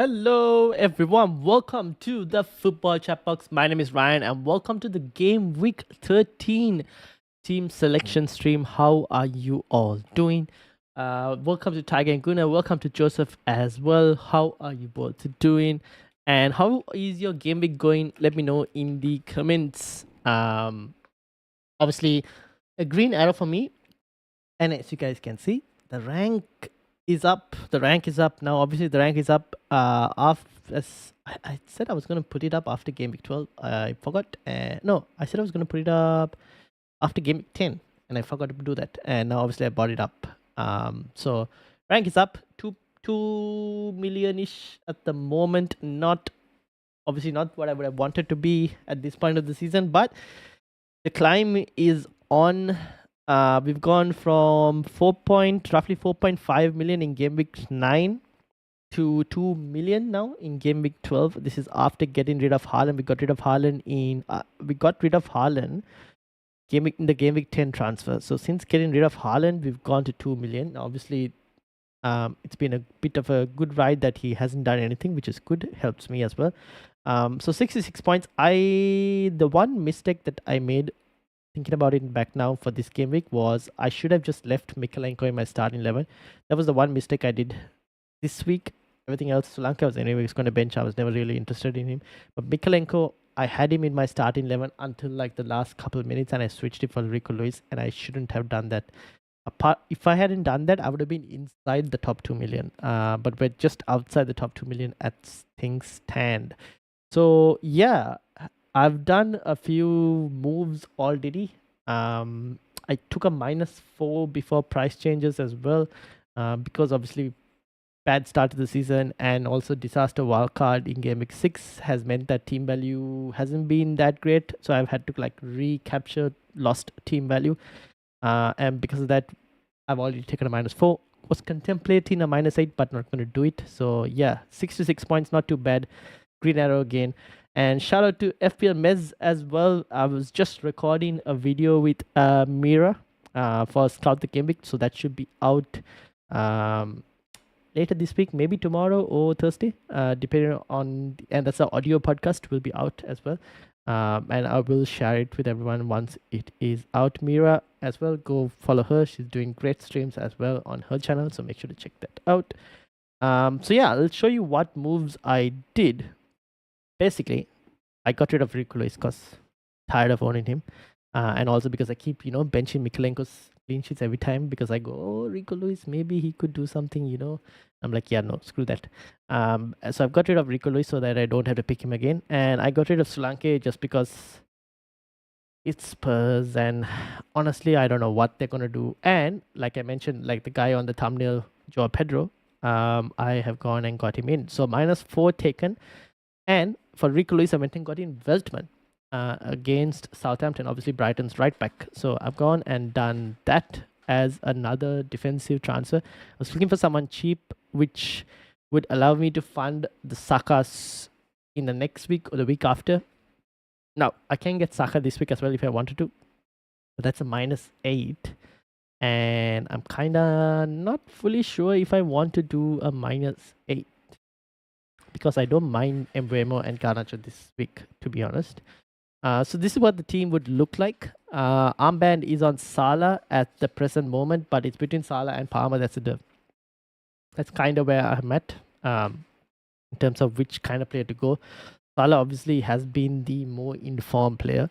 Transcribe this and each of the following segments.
Hello everyone, welcome to the Football Chatbox. My name is Ryan and welcome to the Game Week 13 team selection stream. How are you all doing? Welcome to Tiger and Guna, welcome to Joseph as well. How are you both doing? And how is your game week going? Let me know in the comments. Obviously, a green arrow for me, and as you guys can see, the rank is up. The rank is up now. Obviously, the rank is up. As I said, I was gonna put it up after game week 12. I forgot. No, I said I was gonna put it up after game week 10, and I forgot to do that. And now obviously I brought it up. So rank is up 2 million ish at the moment. Not obviously not what I would have wanted to be at this point of the season, but the climb is on. We've gone from roughly 4.5 million in game week 9 to 2 million now in game week 12. This is after getting rid of Haaland. We got rid of Haaland in in the game week 10 transfer. So since getting rid of Haaland, we've gone to 2 million. Obviously, it's been a bit of a good ride that he hasn't done anything, which is good. Helps me as well. So 66 points. The one mistake that I made, thinking about it back now for this game week, was I should have just left Mikalenko in my starting 11. That was the one mistake I did this week. Everything else, Sri Lanka was anyways going to bench. I was never really interested in him. But Mikalenko, I had him in my starting 11 until like the last couple of minutes, and I switched it for Rico Lewis, and I shouldn't have done that. If I hadn't done that, I would have been inside the top 2 million. But we're just outside the top 2 million as things stand. So yeah, I've done a few moves already. I took a -4 before price changes as well, because obviously bad start to the season and also disaster wildcard in game week 6 has meant that team value hasn't been that great. So I've had to like recapture lost team value, and because of that, I've already taken a -4. Was contemplating a -8, but not going to do it. So yeah, 66 points, not too bad. Green arrow again. And shout out to FPL Mez as well. I was just recording a video with Mira for Scout the Game Week, so that should be out later this week, maybe tomorrow or Thursday, depending on. And that's an audio podcast, will be out as well. And I will share it with everyone once it is out. Mira as well, go follow her. She's doing great streams as well on her channel, so make sure to check that out. So yeah, I'll show you what moves I did. Basically, I got rid of Rico Lewis because tired of owning him, and also because I keep benching Mikalenko's clean sheets every time because I go, oh, Rico Lewis, maybe he could do something. I'm like, yeah, no, screw that. So I've got rid of Rico Lewis so that I don't have to pick him again, and I got rid of Sri Lanka just because it's Spurs, and honestly, I don't know what they're gonna do. And like I mentioned, like the guy on the thumbnail, Joao Pedro, I have gone and got him in. So -4 taken. And for Rico Lewis, I went and got in Veltman against Southampton, obviously Brighton's right back. So I've gone and done that as another defensive transfer. I was looking for someone cheap, which would allow me to fund the Sakas in the next week or the week after. Now, I can get Saka this week as well if I wanted to, but that's a -8. And I'm kind of not fully sure if I want to do a -8. Because I don't mind Embuemo and Garnacho this week, to be honest. So this is what the team would look like. Armband is on Salah at the present moment, but it's between Salah and Palmer. That's kind of where I'm at in terms of which kind of player to go. Salah obviously has been the more informed player.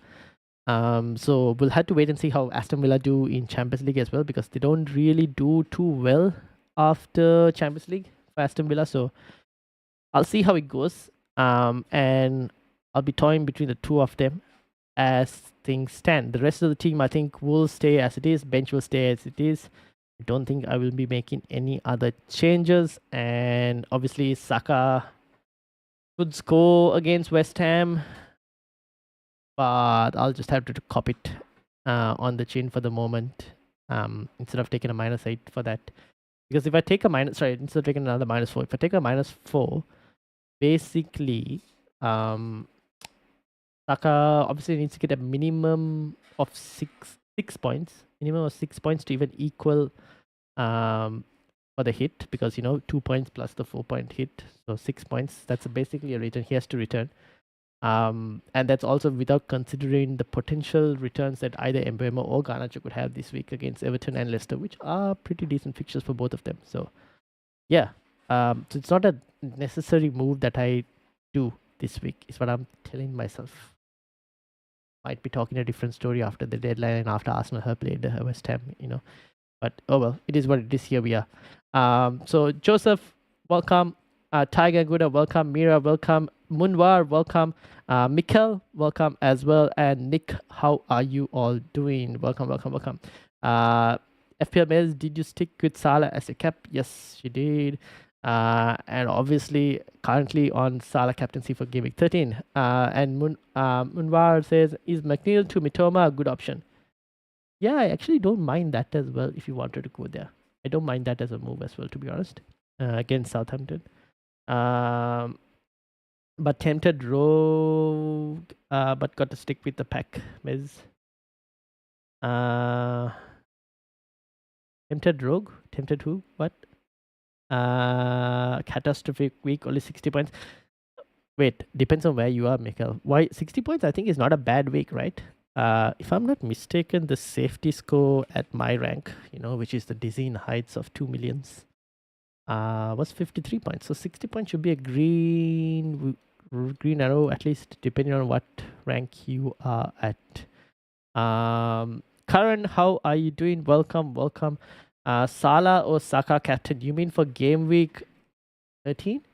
So we'll have to wait and see how Aston Villa do in Champions League as well, because they don't really do too well after Champions League for Aston Villa. So I'll see how it goes, and I'll be toying between the two of them as things stand. The rest of the team, I think, will stay as it is. Bench will stay as it is. I don't think I will be making any other changes. And obviously, Saka could score against West Ham, but I'll just have to cop it on the chin for the moment, instead of taking a -8 for that. Because if I take instead of taking another -4, if I take a -4, basically, Saka obviously needs to get a minimum of six points to even equal for the hit because 2 points plus the 4-point hit, so 6 points. That's basically a return he has to return. And that's also without considering the potential returns that either Mbeumo or Garnacho could have this week against Everton and Leicester, which are pretty decent fixtures for both of them. So yeah, so it's not a necessary move that I do this week, is what I'm telling myself. Might be talking a different story after the deadline and after Arsenal have played West Ham, But oh well, it is what it is. Here we are. So Joseph, welcome. Tiger Guda, welcome. Mira, welcome. Munwar, welcome. Mikkel, welcome as well. And Nick, how are you all doing? Welcome, welcome, welcome. FPL Mails, did you stick with Salah as a cap? Yes, she did. And obviously currently on Salah captaincy for Game Week 13. And Munwar says, is McNeil to Mitoma a good option? Yeah, I actually don't mind that as well if you wanted to go there. I don't mind that as a move as well, to be honest, against Southampton. But tempted rogue, but got to stick with the pack, Miz. Tempted rogue? Tempted who? What? Catastrophic week, only 60 points. Wait, depends on where you are, Mikhail. Why 60 points I think is not a bad week, right? If I'm not mistaken, the safety score at my rank, which is the dizzying heights of 2 millions, was 53 points. So 60 points should be a green arrow, at least depending on what rank you are at. Karan, how are you doing? Welcome, welcome. Salah or Saka captain? You mean for game week 13?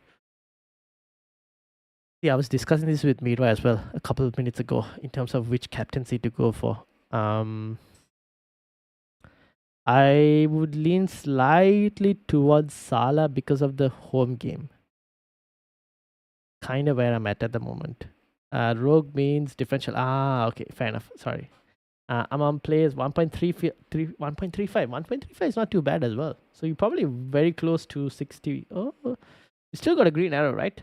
Yeah, I was discussing this with Mira as well a couple of minutes ago in terms of which captaincy to go for. I would lean slightly towards Salah because of the home game. Kind of where I'm at the moment. Rogue means differential. Okay, fair enough. Sorry. I'm on players 1.35. 1.35 is not too bad as well. So you're probably very close to 60. Oh, you still got a green arrow, right?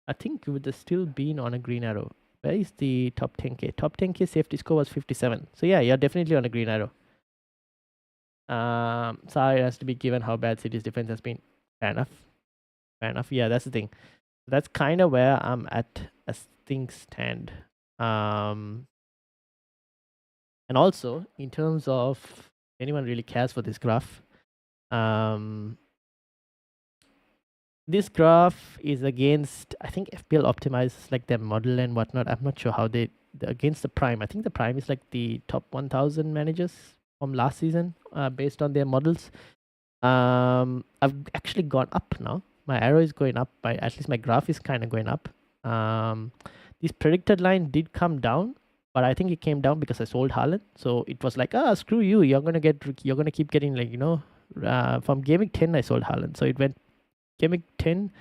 I think you would have still been on a green arrow. Where is the top 10k? Top 10k safety score was 57. So yeah, you're definitely on a green arrow. Sorry, it has to be given how bad City's defense has been. Fair enough. Fair enough. Yeah, that's the thing. That's kind of where I'm at as things stand. And also, in terms of anyone really cares for this graph, this graph is against, I think FPL optimizes like their model and whatnot. I'm not sure how against the prime. I think the prime is like the top 1000 managers from last season based on their models. I've actually gone up now. My arrow is going up. At least my graph is kind of going up. This predicted line did come down, but I think it came down because I sold Haaland. So it was like, screw you. You're gonna keep getting like from Game Week 10 I sold Haaland. So it went Game Week 10,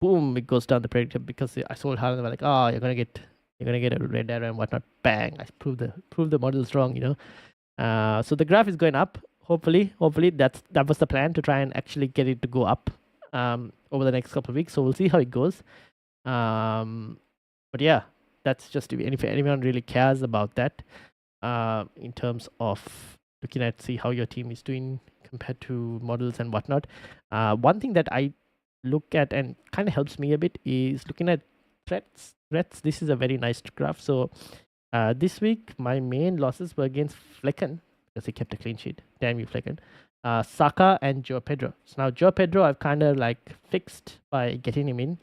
boom, it goes down the predictor because I sold Haaland. I'm like, you're gonna get a red arrow and whatnot. Bang! I proved the models wrong. So the graph is going up. Hopefully that was the plan, to try and actually get it to go up over the next couple of weeks. So we'll see how it goes. But yeah, that's just if anyone really cares about that in terms of looking at see how your team is doing compared to models and whatnot. One thing that I look at and kind of helps me a bit is looking at threats. This is a very nice graph. So this week my main losses were against Flecken because he kept a clean sheet. Damn you, Flecken. Saka and Joe Pedro. So now Joe Pedro I've kind of like fixed by getting him in.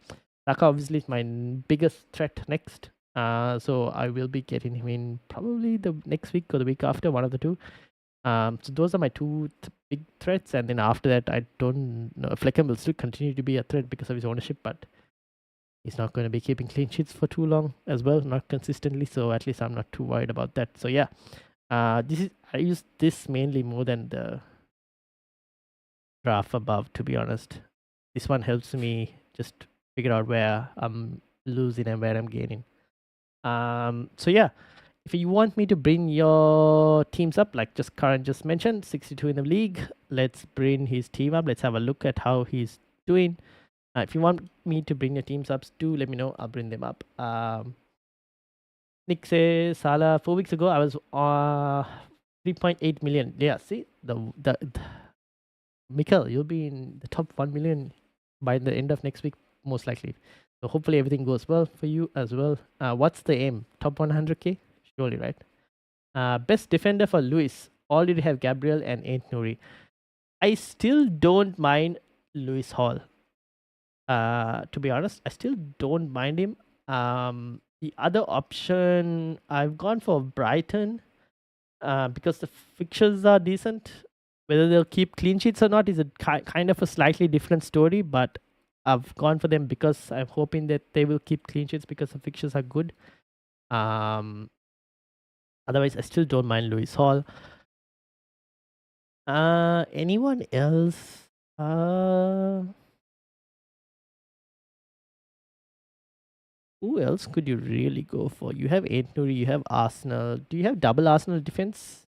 Saka obviously is my biggest threat next. So I will be getting him in probably the next week or the week after, one of the two. So those are my two big threats, and then after that, I don't know. Flecken will still continue to be a threat because of his ownership, but he's not going to be keeping clean sheets for too long as well, not consistently. So at least I'm not too worried about that. So yeah, I use this mainly more than the graph above, to be honest. This one helps me just figure out where I'm losing and where I'm gaining. So yeah. If you want me to bring your teams up, like Karan just mentioned, 62 in the league, let's bring his team up. Let's have a look at how he's doing. If you want me to bring your teams up, do let me know. I'll bring them up. Nick says, Salah, 4 weeks ago, I was 3.8 million. Yeah, see, the Mikhail, you'll be in the top 1 million by the end of next week, most likely. So hopefully everything goes well for you as well. What's the aim? Top 100k? Surely, right? Best defender for Luis. Already have Gabriel and Ain't Nuri. I still don't mind Lewis Hall. To be honest, I still don't mind him. The other option, I've gone for Brighton because the fixtures are decent. Whether they'll keep clean sheets or not is a kind of a slightly different story, but I've gone for them because I'm hoping that they will keep clean sheets because the fixtures are good. Otherwise, I still don't mind Lewis Hall. Anyone else? Who else could you really go for? You have Nuri, you have Arsenal. Do you have double Arsenal defense?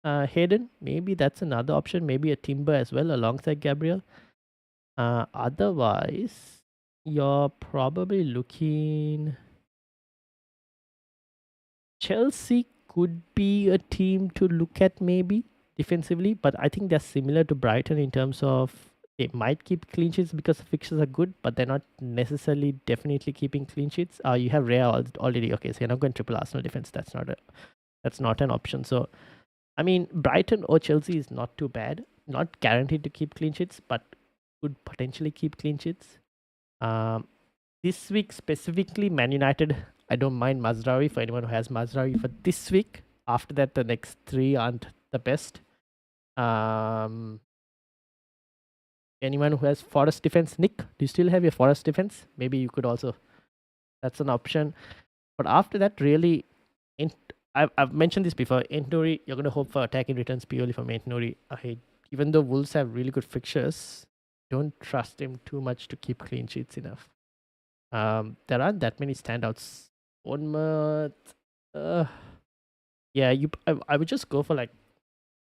Hayden, maybe that's another option. Maybe a Timber as well alongside Gabriel. Otherwise, you're probably looking. Chelsea could be a team to look at maybe defensively, but I think they're similar to Brighton in terms of they might keep clean sheets because the fixtures are good, but they're not necessarily definitely keeping clean sheets. You have Rhea already. Okay, so you're not going triple Arsenal defense. That's not an option. So I mean, Brighton or Chelsea is not too bad. Not guaranteed to keep clean sheets, but could potentially keep clean sheets. This week specifically, Man United. I don't mind Mazraoui for anyone who has Mazraoui for this week. After that, the next three aren't the best. Anyone who has Forest defense, Nick, do you still have your Forest defense? Maybe you could also. That's an option. But after that, really, I've mentioned this before. Nuri, you're going to hope for attacking returns purely from Nuri. Even though Wolves have really good fixtures, don't trust him too much to keep clean sheets enough. There aren't that many standouts. Bournemouth, yeah, I would just go for like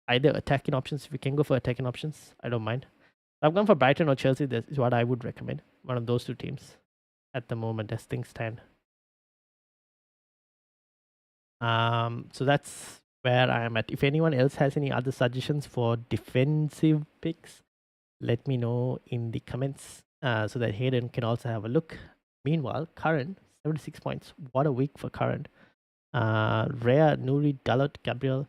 either attacking options. If you can go for attacking options, I don't mind. I've gone for Brighton or Chelsea. That is what I would recommend. One of those two teams at the moment as things stand. So that's where I am at. If anyone else has any other suggestions for defensive picks, let me know in the comments so that Hayden can also have a look. Meanwhile, Curran, 76 points. What a week for Curran. Rhea, Nuri, Dalot, Gabriel,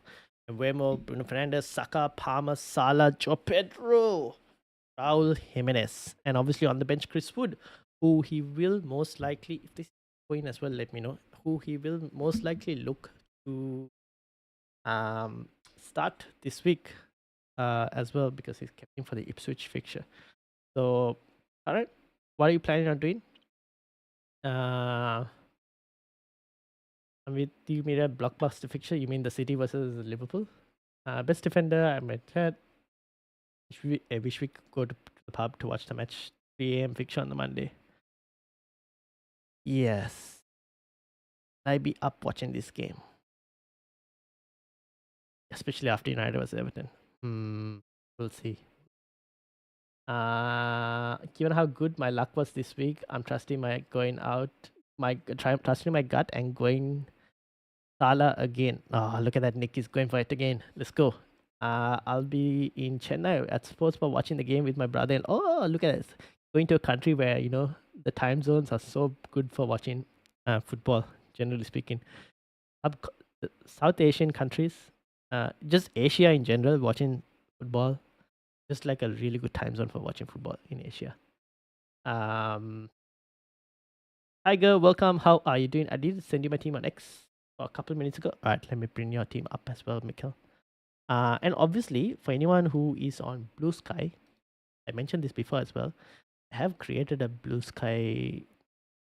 Wemo, Bruno Fernandes, Saka, Palmer, Salah, Joe Pedro, Raul Jimenez, and obviously on the bench, Chris Wood, who he will most likely, if this is going as well, let me know, who he will most likely look to start this week as well because he's captain for the Ipswich fixture. So, all right, what are you planning on doing? With you mean a blockbuster fixture? You mean the City versus Liverpool? Best defender, I'm at that. I wish we could go to the pub to watch the match. 3 a.m. fixture on the Monday. Yes. I'll be up watching this game. Especially after United versus Everton. We'll see. Given how good my luck was this week, I'm trusting my trusting my gut and going Salah again. Oh, look at that. Nick is going for it again. Let's go. I'll be in Chennai at Sports Bar watching the game with my brother. And oh, look at this. Going to a country where, the time zones are so good for watching football, generally speaking. South Asian countries, just Asia in general, watching football, just like a really good time zone for watching football in Asia. Tiger, welcome. How are you doing? I did send you my team on X a couple of minutes ago. All right, let me bring your team up as well, Mikhail. And obviously, for anyone who is on Blue Sky, I mentioned this before as well. I have created a Blue Sky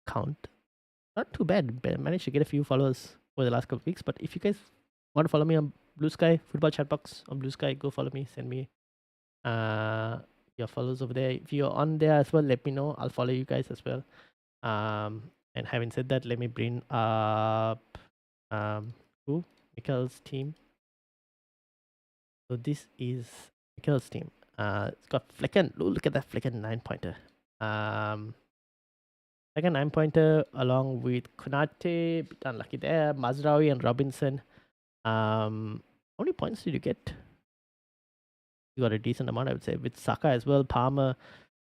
account. Not too bad. I managed to get a few followers over the last couple of weeks. But if you guys want to follow me on Blue Sky, Football Chatbox on Blue Sky, go follow me. Send me your follows over there. If you're on there as well, let me know. I'll follow you guys as well. And having said that, let me bring up Mikhail's team. So this is Mikhail's team. It's got Flecken. Look at that Flecken 9-pointer. Flecken 9-pointer along with Konate, bit unlucky there. Mazraoui and Robinson. How many points did you get? You got a decent amount, I would say, with Saka as well, Palmer,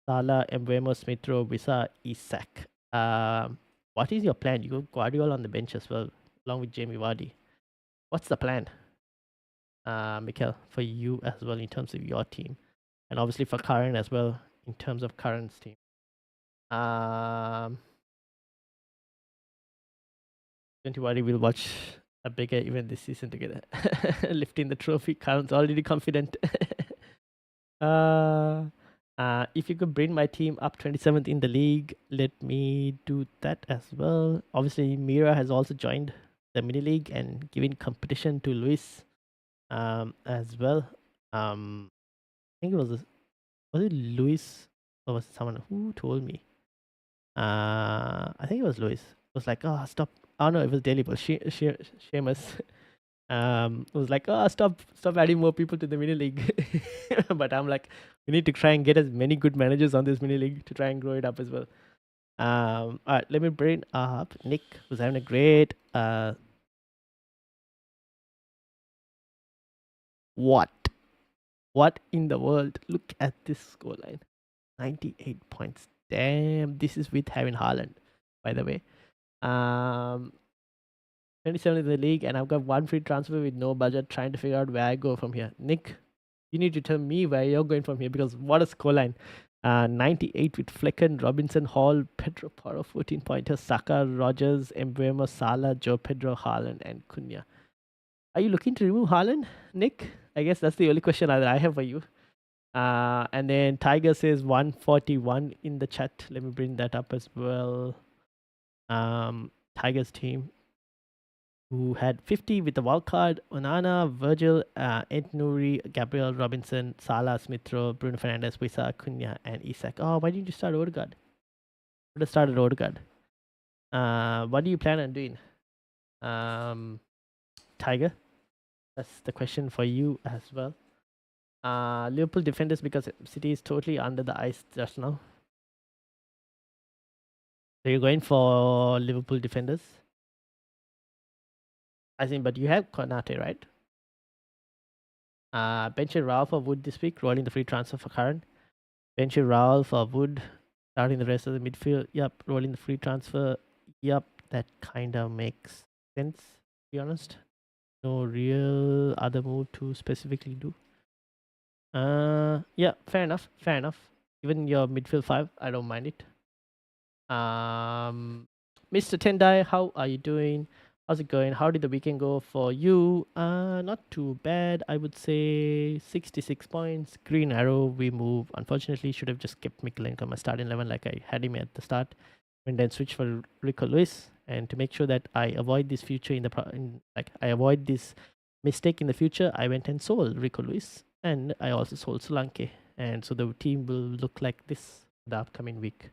Salah, Mbeumo, Smith Rowe, Wissa, Isak. What is your plan? You got Guardiola on the bench as well, along with Jamie Vardy. What's the plan, Mikel, for you as well in terms of your team, and obviously for Karen as well in terms of Karen's team? Um, 20 will watch a bigger event this season together. Lifting the trophy. Karen's already confident. If you could bring my team up 27th in the league, let me do that as well. Obviously, Mira has also joined the mini league and giving competition to Luis as well. I think it was it Luis or was it someone who told me? I think it was Luis. It was like, oh, stop. Oh no, it was Daily, but Seamus was like, oh, stop adding more people to the mini league. But I'm like, we need to try and get as many good managers on this mini league to try and grow it up as well. All right, let me bring up Nick, who's having a great what in the world? Look at this scoreline. 98 points. Damn, this is with having Haaland, by the way. 27 in the league, and I've got one free transfer with no budget, trying to figure out where I go from here. Nick, you need to tell me where you're going from here, because what a scoreline. 98 with Flecken, Robinson, Hall, Pedro Porro, 14 pointers, Saka, Rogers, Mbeumo, Salah, Joe Pedro, Haaland, and Cunha. Are you looking to remove Haaland, Nick? I guess that's the only question that I have for you. And then Tiger says 141 in the chat. Let me bring that up as well. Tiger's team, who had 50 with the wild card: Onana, Virgil, Ed Nouri, Gabriel, Robinson, Salah, Smith Rowe, Bruno Fernandes, Wissa, Cunha, and Isak. Oh, why didn't you start Odegaard? Would have started Odegaard. What do you plan on doing, Tiger? That's the question for you as well. Liverpool defenders, because City is totally under the ice just now. So you're going for Liverpool defenders? I think, but you have Konate, right? Benching Raul for Wood this week, rolling the free transfer for Karen. Benching Raul for Wood, starting the rest of the midfield. Yep, rolling the free transfer. Yep, that kind of makes sense, to be honest. No real other move to specifically do. Yeah, fair enough. Even your midfield 5, I don't mind it. Mr. Tendai, how are you doing? How's it going? How did the weekend go for you? Not too bad. I would say 66 points. Green arrow, we move. Unfortunately, should have just kept Mikalenko my starting 11 like I had him at the start, and then switch for Rico Lewis. And to make sure that I avoid this future I avoid this mistake in the future, I went and sold Rico Lewis, and I also sold Solanke, and so the team will look like this the upcoming week.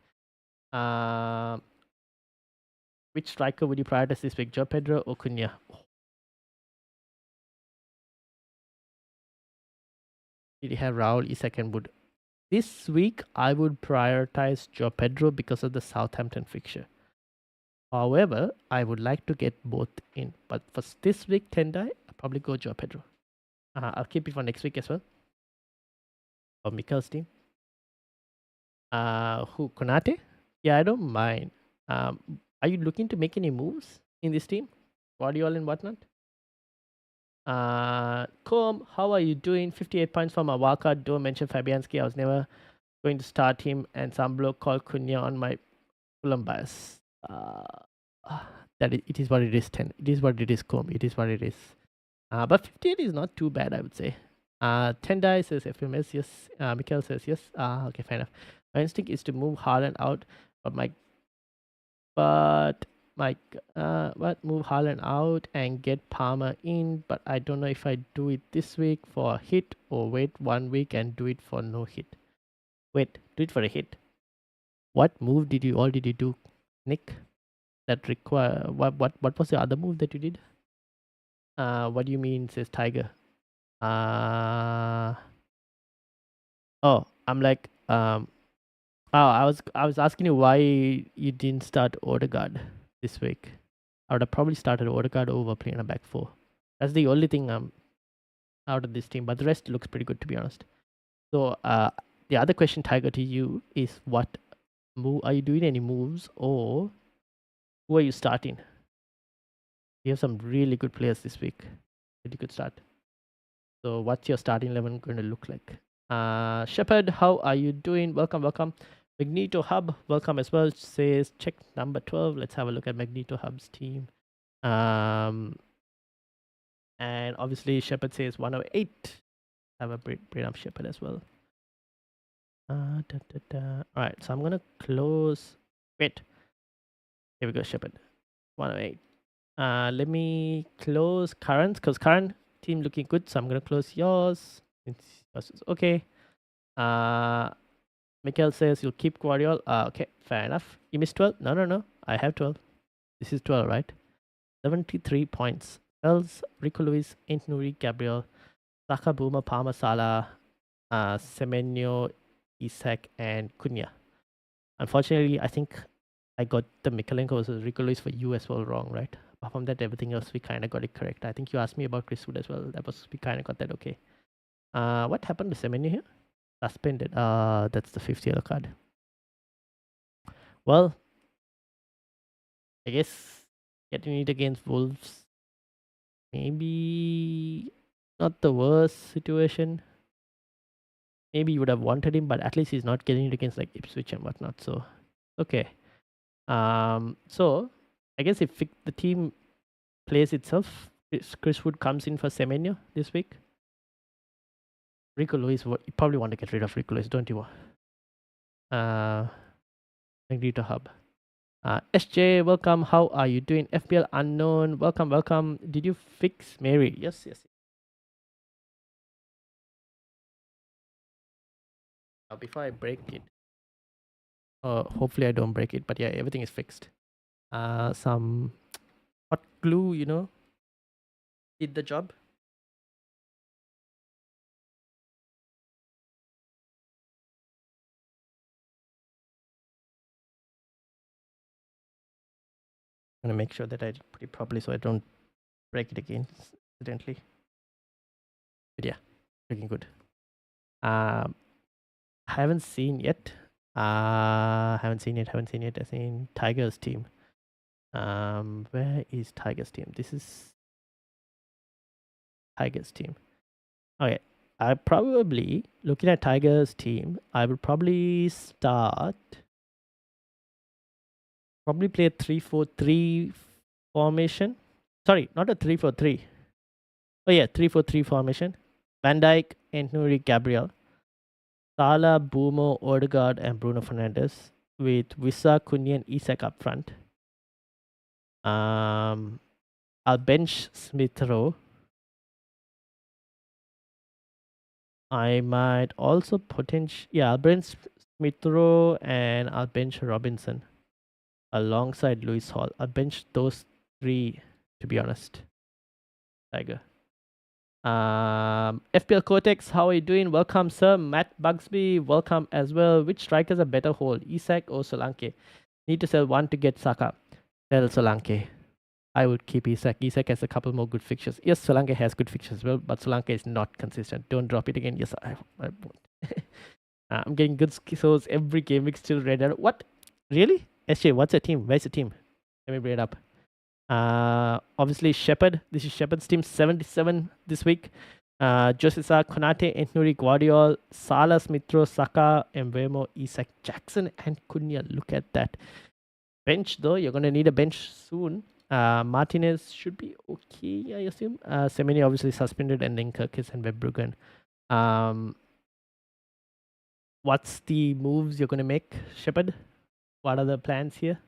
Which striker would you prioritize this week, Joe Pedro or Cunha? Did you have Raul, Isak, and Wood? This week, I would prioritize Joe Pedro because of the Southampton fixture. However, I would like to get both in. But for this week, Tendai, I'll probably go Joe Pedro. I'll keep it for next week as well. For Mikel's team. Who? Konate? Yeah, I don't mind. Are you looking to make any moves in this team? Guardiola and whatnot? Com, how are you doing? 58 points from a wildcard. Don't mention Fabianski. I was never going to start him, and some bloke called Cunha on my Fulham bias. It is what it is. 10. It is what it is. Com. It is what it is. But 58 is not too bad, I would say. Tendai says FMS. Yes. Mikel says yes. Okay, fair enough. My instinct is to move Haaland out, but move Haaland out and get Palmer in, but I don't know if I do it this week for a hit or wait 1 week and do it for no hit. Wait, do it for a hit. What move did you already do, Nick? That require what was the other move that you did? What do you mean, says Tiger? I'm like I was asking you why you didn't start Odegaard this week. I would have probably started Odegaard over playing a back 4. That's the only thing I'm out of this team, but the rest looks pretty good, to be honest. So the other question, Tiger, to you is what move are you doing? Any moves, or who are you starting? You have some really good players this week that you could start. So what's your starting 11 going to look like? Shepard, how are you doing? Welcome, welcome. Magneto Hub, welcome as well. Says check number 12. Let's have a look at Magneto Hub's team. And obviously Shepard says 108. Have a brain up Shepard as well. All right, so I'm gonna close. Wait, here we go, Shepard. 108. Let me close current because current team looking good. So I'm gonna close yours. Yours is okay. Mikhail says you'll keep Guardiola. Okay, fair enough. You missed 12? No, no, no. I have 12. This is 12, right? 73 points. Els, Rico Luis, Nuri, Gabriel, Saka, Boomer, Palmer, Salah, Semenyo, Isak, and Cunha. Unfortunately, I think I got the Mikalenko versus Rico Luis for you as well wrong, right? Apart from that, everything else we kind of got it correct. I think you asked me about Chris Wood as well. We kind of got that okay. What happened to Semenyo here? Suspended. That's the 5th yellow card. Well, I guess getting it against Wolves, maybe not the worst situation. Maybe you would have wanted him, but at least he's not getting it against like Ipswich and whatnot. So okay. So I guess if the team plays itself, Chris Wood comes in for Semenyo this week. Rico Lewis, you probably want to get rid of Rico Lewis, don't you? Magneto Hub. SJ, welcome. How are you doing? FPL Unknown, welcome, welcome. Did you fix Mary? Yes, yes. Before I break it, hopefully I don't break it, but yeah, everything is fixed. Some hot glue, did the job. I'm gonna make sure that I put it properly so I don't break it again accidentally. But yeah, looking good. I haven't seen yet. Haven't seen it. I've seen Tiger's team. Where is Tiger's team? This is Tiger's team. Okay. I probably, looking at Tiger's team, I will probably play a 3-4-3 formation. Sorry, not a 3-4-3. Oh yeah, 3-4-3 formation. Van Dijk, Nuri, Gabriel, Salah, Boomo, Odegaard, and Bruno Fernandes with Wissa, Cunha, and Isak up front. I'll bench Smith Rowe. I might also I'll bench Smith Rowe and I'll bench Robinson alongside Lewis Hall. I'll bench those 3 to be honest. Tiger. FPL Cortex, how are you doing? Welcome, sir. Matt Bugsby, welcome as well. Which strikers are better hold, Isak or Solanke? Need to sell one to get Saka. Sell Solanke. I would keep Isak. Isak has a couple more good fixtures. Yes, Solanke has good fixtures as well, but Solanke is not consistent. Don't drop it again. Yes, I won't. I'm getting good skills every game week, still red out. What? Really? SJ, what's your team? Where's your team? Let me bring it up. Obviously Shepard. This is Shepard's team, 77 this week. Josisa, Konate, Nuri, Guardiola, Salah, Smithrow, Saka, Mbeumo, Isak, Jackson, and Cunha. Look at that. Bench though, you're gonna need a bench soon. Martinez should be okay, I assume. Semeni obviously suspended, and then Kirkis and Webbruggen. What's the moves you're gonna make, Shepard? What are the plans here?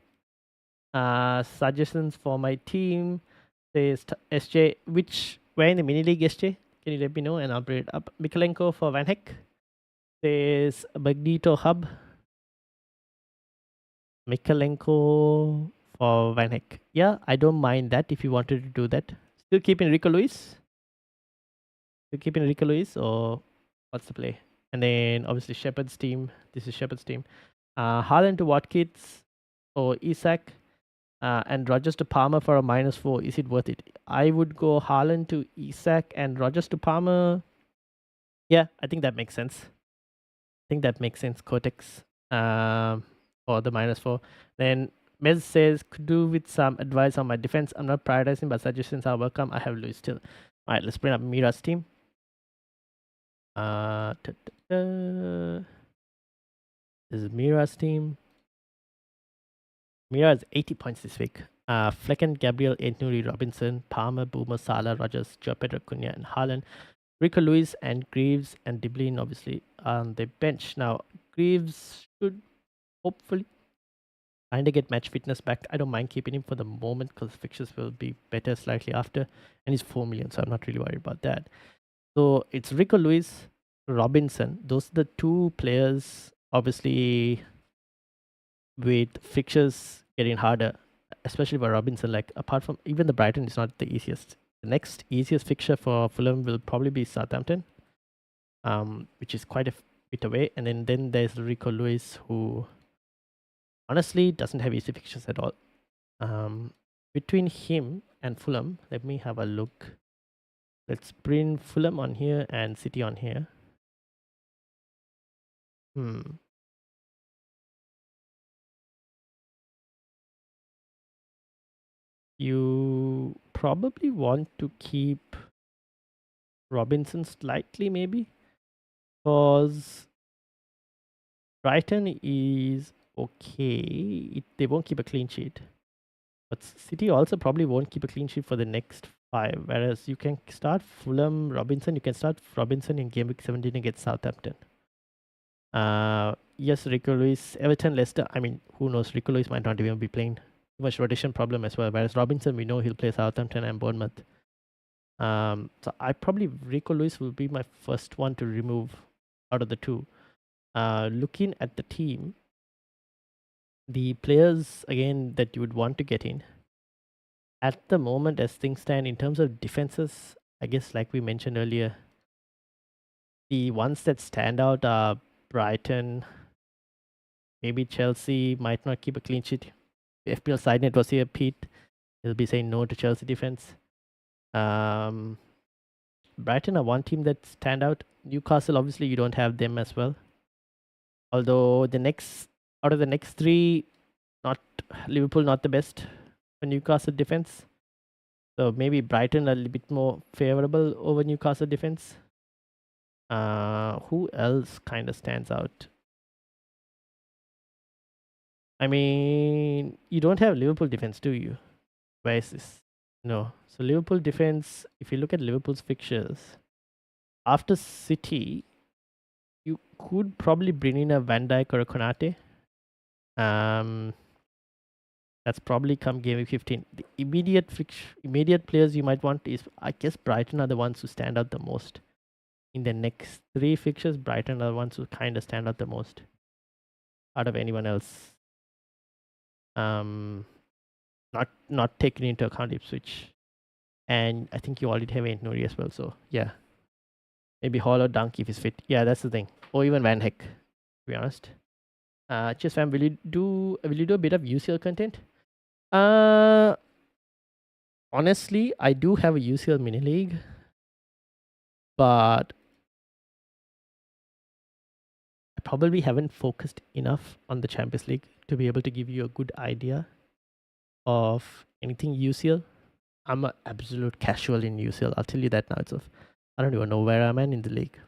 Suggestions for my team. Says SJ, where in the mini league, SJ? Can you let me know and I'll bring it up. Mikalenko for Van Heck. Says Magneto Hub. Mikalenko for Van Heck. Yeah, I don't mind that if you wanted to do that. Still keeping Rico Luis? Still keeping Rico Luis, or what's the play? And then obviously Shepard's team. This is Shepard's team. Haaland to Watkins or Isak. And Rogers to Palmer for a -4. Is it worth it? I would go Haaland to Isak and Rogers to Palmer. Yeah, I think that makes sense. think that makes sense. Cortex for the -4. Then Mez says, could do with some advice on my defense. I'm not prioritizing, but suggestions are welcome. I have Luis still. All right, let's bring up Mira's team. This is Mira's team. Mira has 80 points this week. Flecken, Gabriel, Ednuri, Robinson, Palmer, Boomer, Salah, Rogers, Joe Pedro, Cunha, and Haaland. Rico Lewis and Greaves and Diblin obviously on the bench. Now, Greaves should hopefully kind of get match fitness back. I don't mind keeping him for the moment because fixtures will be better slightly after. And he's 4 million, so I'm not really worried about that. So it's Rico Lewis, Robinson. Those are the two players, obviously, with fixtures getting harder, especially for Robinson. Like, apart from even the Brighton is not the easiest. The next easiest fixture for Fulham will probably be Southampton, which is quite a bit away. And then there's Rico Lewis, who honestly doesn't have easy fixtures at all. Between him and Fulham, let me have a look. Let's bring Fulham on here and City on here. You probably want to keep Robinson slightly, maybe, because Brighton is okay. They won't keep a clean sheet. But City also probably won't keep a clean sheet for the next 5. Whereas you can start Fulham, Robinson. You can start Robinson in game week 17 against Southampton. Yes, Rico Lewis, Everton, Leicester. I mean, who knows? Rico Lewis might not even be playing. Too much rotation problem as well. Whereas Robinson, we know he'll play Southampton and Bournemouth. So I probably Rico Lewis will be my first one to remove out of the two. Looking at the team, the players again that you would want to get in at the moment, as things stand in terms of defenses, I guess like we mentioned earlier, the ones that stand out are Brighton. Maybe Chelsea might not keep a clean sheet. FPL side net was here, Pete. He'll be saying no to Chelsea defense. Brighton are one team that stand out. Newcastle, obviously, you don't have them as well. Although out of the next 3, not Liverpool, not the best for Newcastle defense. So maybe Brighton a little bit more favorable over Newcastle defense. Who else kind of stands out? I mean, you don't have Liverpool defense, do you? Where is this? No. So Liverpool defense, if you look at Liverpool's fixtures, after City, you could probably bring in a Van Dijk or a Konate. That's probably come game week 15. The immediate players you might want is, I guess, Brighton are the ones who stand out the most. In the next 3 fixtures, Brighton are the ones who kind of stand out the most out of anyone else. Not taking into account Ipswich. And I think you already have Nuri as well. So yeah, maybe Hall or Dunk if he's fit. Yeah, that's the thing. Or even Van Heck, to be honest. Cheers, fam. Will you do a bit of UCL content? Honestly, I do have a UCL mini league, but I probably haven't focused enough on the Champions League to be able to give you a good idea of anything UCL. I'm an absolute casual in UCL. I'll tell you that now itself. I don't even know where I'm at in the league.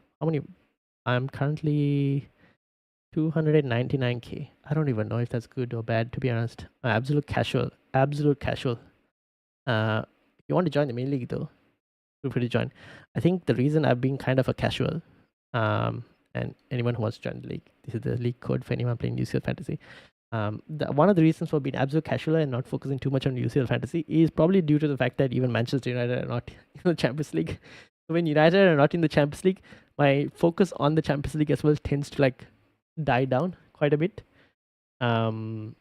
I'm currently 299k. I don't even know if that's good or bad, to be honest. Absolute casual. If you want to join the main league though, feel free to join. I think the reason I've been kind of a casual, and anyone who wants to join the league, this is the league code for anyone playing UCL Fantasy. One of the reasons for being absolute casual and not focusing too much on UCL Fantasy is probably due to the fact that even Manchester United are not in the Champions League. So when United are not in the Champions League, my focus on the Champions League as well tends to like die down quite a bit. So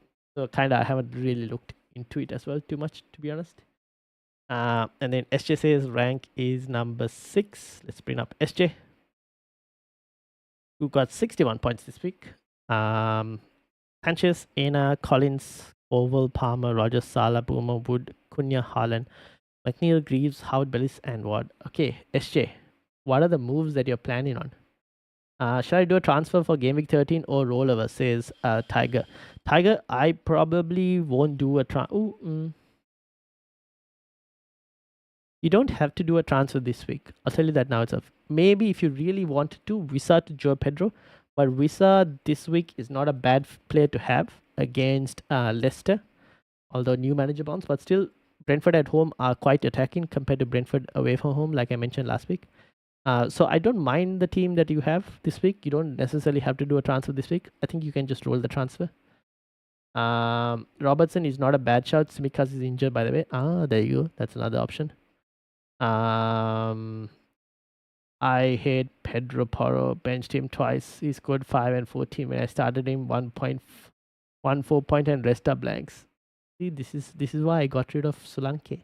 kind of I haven't really looked into it as well too much, to be honest. And then SJ says rank is number 6. Let's bring up SJ, who got 61 points this week. Sanchez, Aina, Collins, Oval, Palmer, Rogers, Salah, Boomer, Wood, Cunha, Haaland, McNeil, Greaves, Howard, Bellis, and Ward. Okay, SJ, what are the moves that you're planning on? Should I do a transfer for Game Week 13 or rollover? Says Tiger. Tiger, I probably won't do a transfer. You don't have to do a transfer this week. I'll tell you that now itself. Maybe if you really wanted to, Visa to Joe Pedro. But Visa this week is not a bad player to have against Leicester, although new manager bounce. But still, Brentford at home are quite attacking compared to Brentford away from home, like I mentioned last week. So I don't mind the team that you have this week. You don't necessarily have to do a transfer this week. I think you can just roll the transfer. Robertson is not a bad shout. Simikas is injured, by the way. There you go. That's another option. I hate Pedro Porro. Benched him twice. He scored 5 and 14 when I started him. 1.14 point and rest up blanks. See, this is why I got rid of Solanke.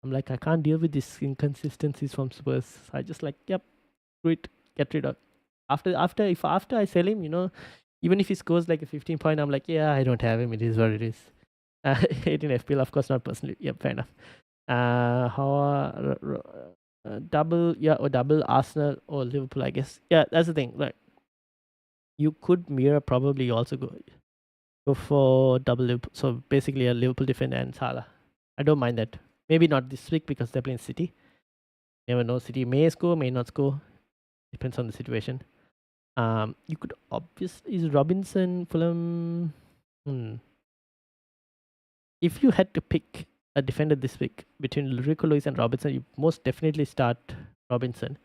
I'm like, I can't deal with these inconsistencies from Spurs. I just like, yep, screw it, get rid of. After I sell him, even if he scores like a 15 point, I'm like, yeah, I don't have him. It is what it is. Hate in FPL, of course, not personally. Yep, fair enough. Double Arsenal or Liverpool, I guess. Yeah, that's the thing. Like, you could mirror probably also go for double Liverpool. So basically a Liverpool defender and Salah. I don't mind that. Maybe not this week because they're playing City. Never know. City may score, may not score. Depends on the situation. You could obviously is Robinson Fulham. If you had to pick a defender this week between Rico Lewis and Robinson, you most definitely start Robinson.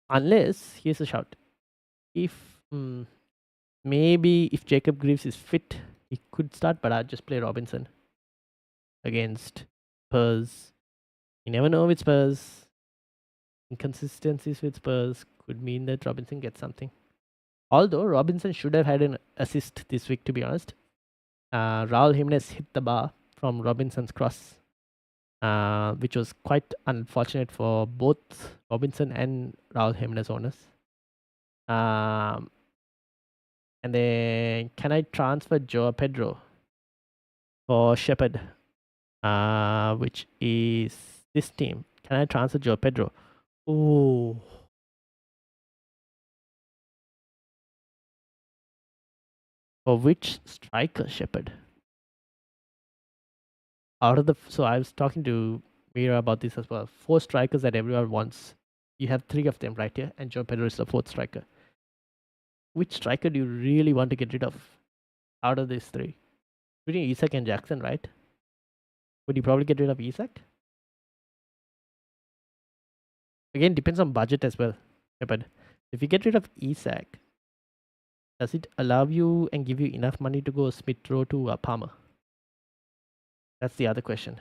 Unless, here's a shout. If maybe if Jacob Greaves is fit, he could start, but I'd just play Robinson against Spurs. You never know with Spurs. Inconsistencies with Spurs could mean that Robinson gets something. Although Robinson should have had an assist this week, to be honest. Raul Jimenez hit the bar from Robinson's cross, which was quite unfortunate for both Robinson and Raul Jimenez owners. And then, can I transfer Joao Pedro for Shepherd, which is this team? Can I transfer Joao Pedro? Oh, for which striker, Shepherd? So I was talking to Mira about this as well. 4 strikers that everyone wants. You have 3 of them right here, and Joao Pedro is the 4th striker. Which striker do you really want to get rid of out of these 3? Between Isak and Jackson, right? Would you probably get rid of Isak? Again, depends on budget as well. But if you get rid of Isak, does it allow you and give you enough money to go Smith Rowe to Palmer? That's the other question.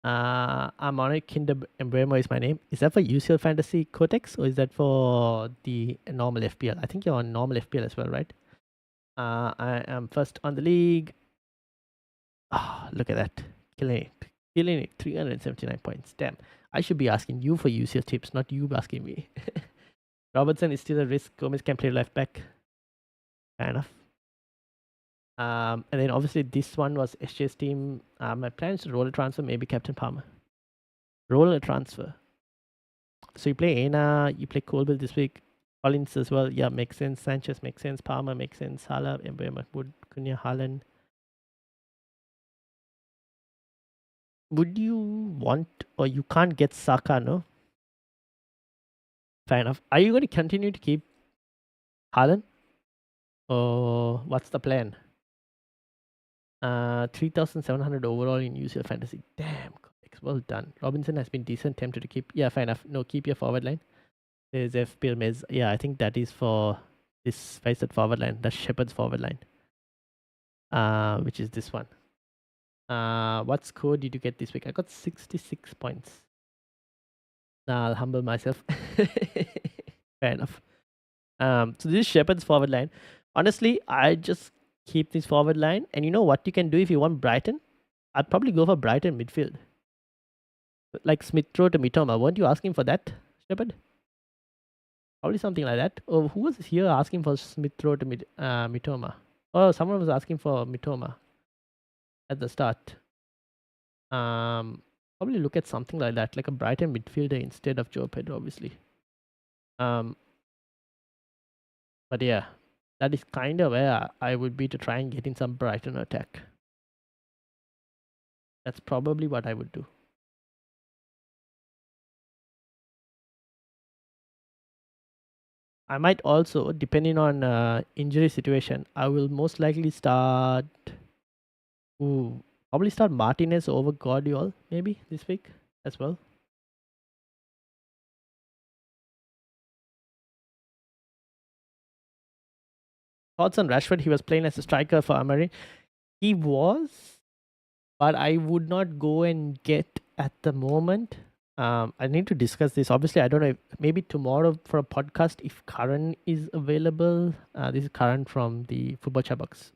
Amonic Kinder Embremo is my name. Is that for UCL Fantasy Codex or is that for the normal FPL? I think you're on normal FPL as well, right? I am first on the league. Oh, look at that. Killing it. 379 points. Damn. I should be asking you for UCL tips, not you asking me. Robertson is still a risk. Gomez can play left back. Fair enough. And then obviously this one was SJ's team. My plan is to roll a transfer, maybe Captain Palmer. Roll a transfer. So you play Aina, you play Colville this week. Collins as well. Yeah, makes sense. Sanchez makes sense. Palmer makes sense. Salah, Mbappe, Mahmoud, Cunha, Haaland. Would you want, or you can't get Saka, no? Fair enough. Are you going to continue to keep Haaland? Or what's the plan? 3,700 overall in UCL Fantasy. Damn, well done. Robinson has been decent, tempted to keep. Yeah, fair enough. No, keep your forward line. There's FPL Mez. Yeah, I think that is for this facet forward line. That's Shepherd's forward line. Which is this one. What score did you get this week? I got 66 points. Nah, I'll humble myself. Fair enough. So this is Shepherd's forward line. Honestly, I just keep this forward line. And you know what you can do if you want Brighton? I'd probably go for Brighton midfield. Like Smith Rowe to Mitoma. Weren't you asking for that, Shepherd? Probably something like that. Oh, who was here asking for Smith Rowe to Mitoma? Oh, someone was asking for Mitoma at the start. Probably look at something like that, like a Brighton midfielder instead of Joe Pedro, obviously. Um, but yeah, that is kind of where I would be to try and get in some Brighton attack. That's probably what I would do. I might also, depending on injury situation, I will most likely start. Ooh, probably start Martinez over Guardiola maybe this week as well. Thoughts on Rashford? He was playing as a striker for Amari. He was, but I would not go and get at the moment. I need to discuss this. Obviously, I don't know. If, maybe tomorrow for a podcast if Karan is available. This is Karan from the Football Chatbox.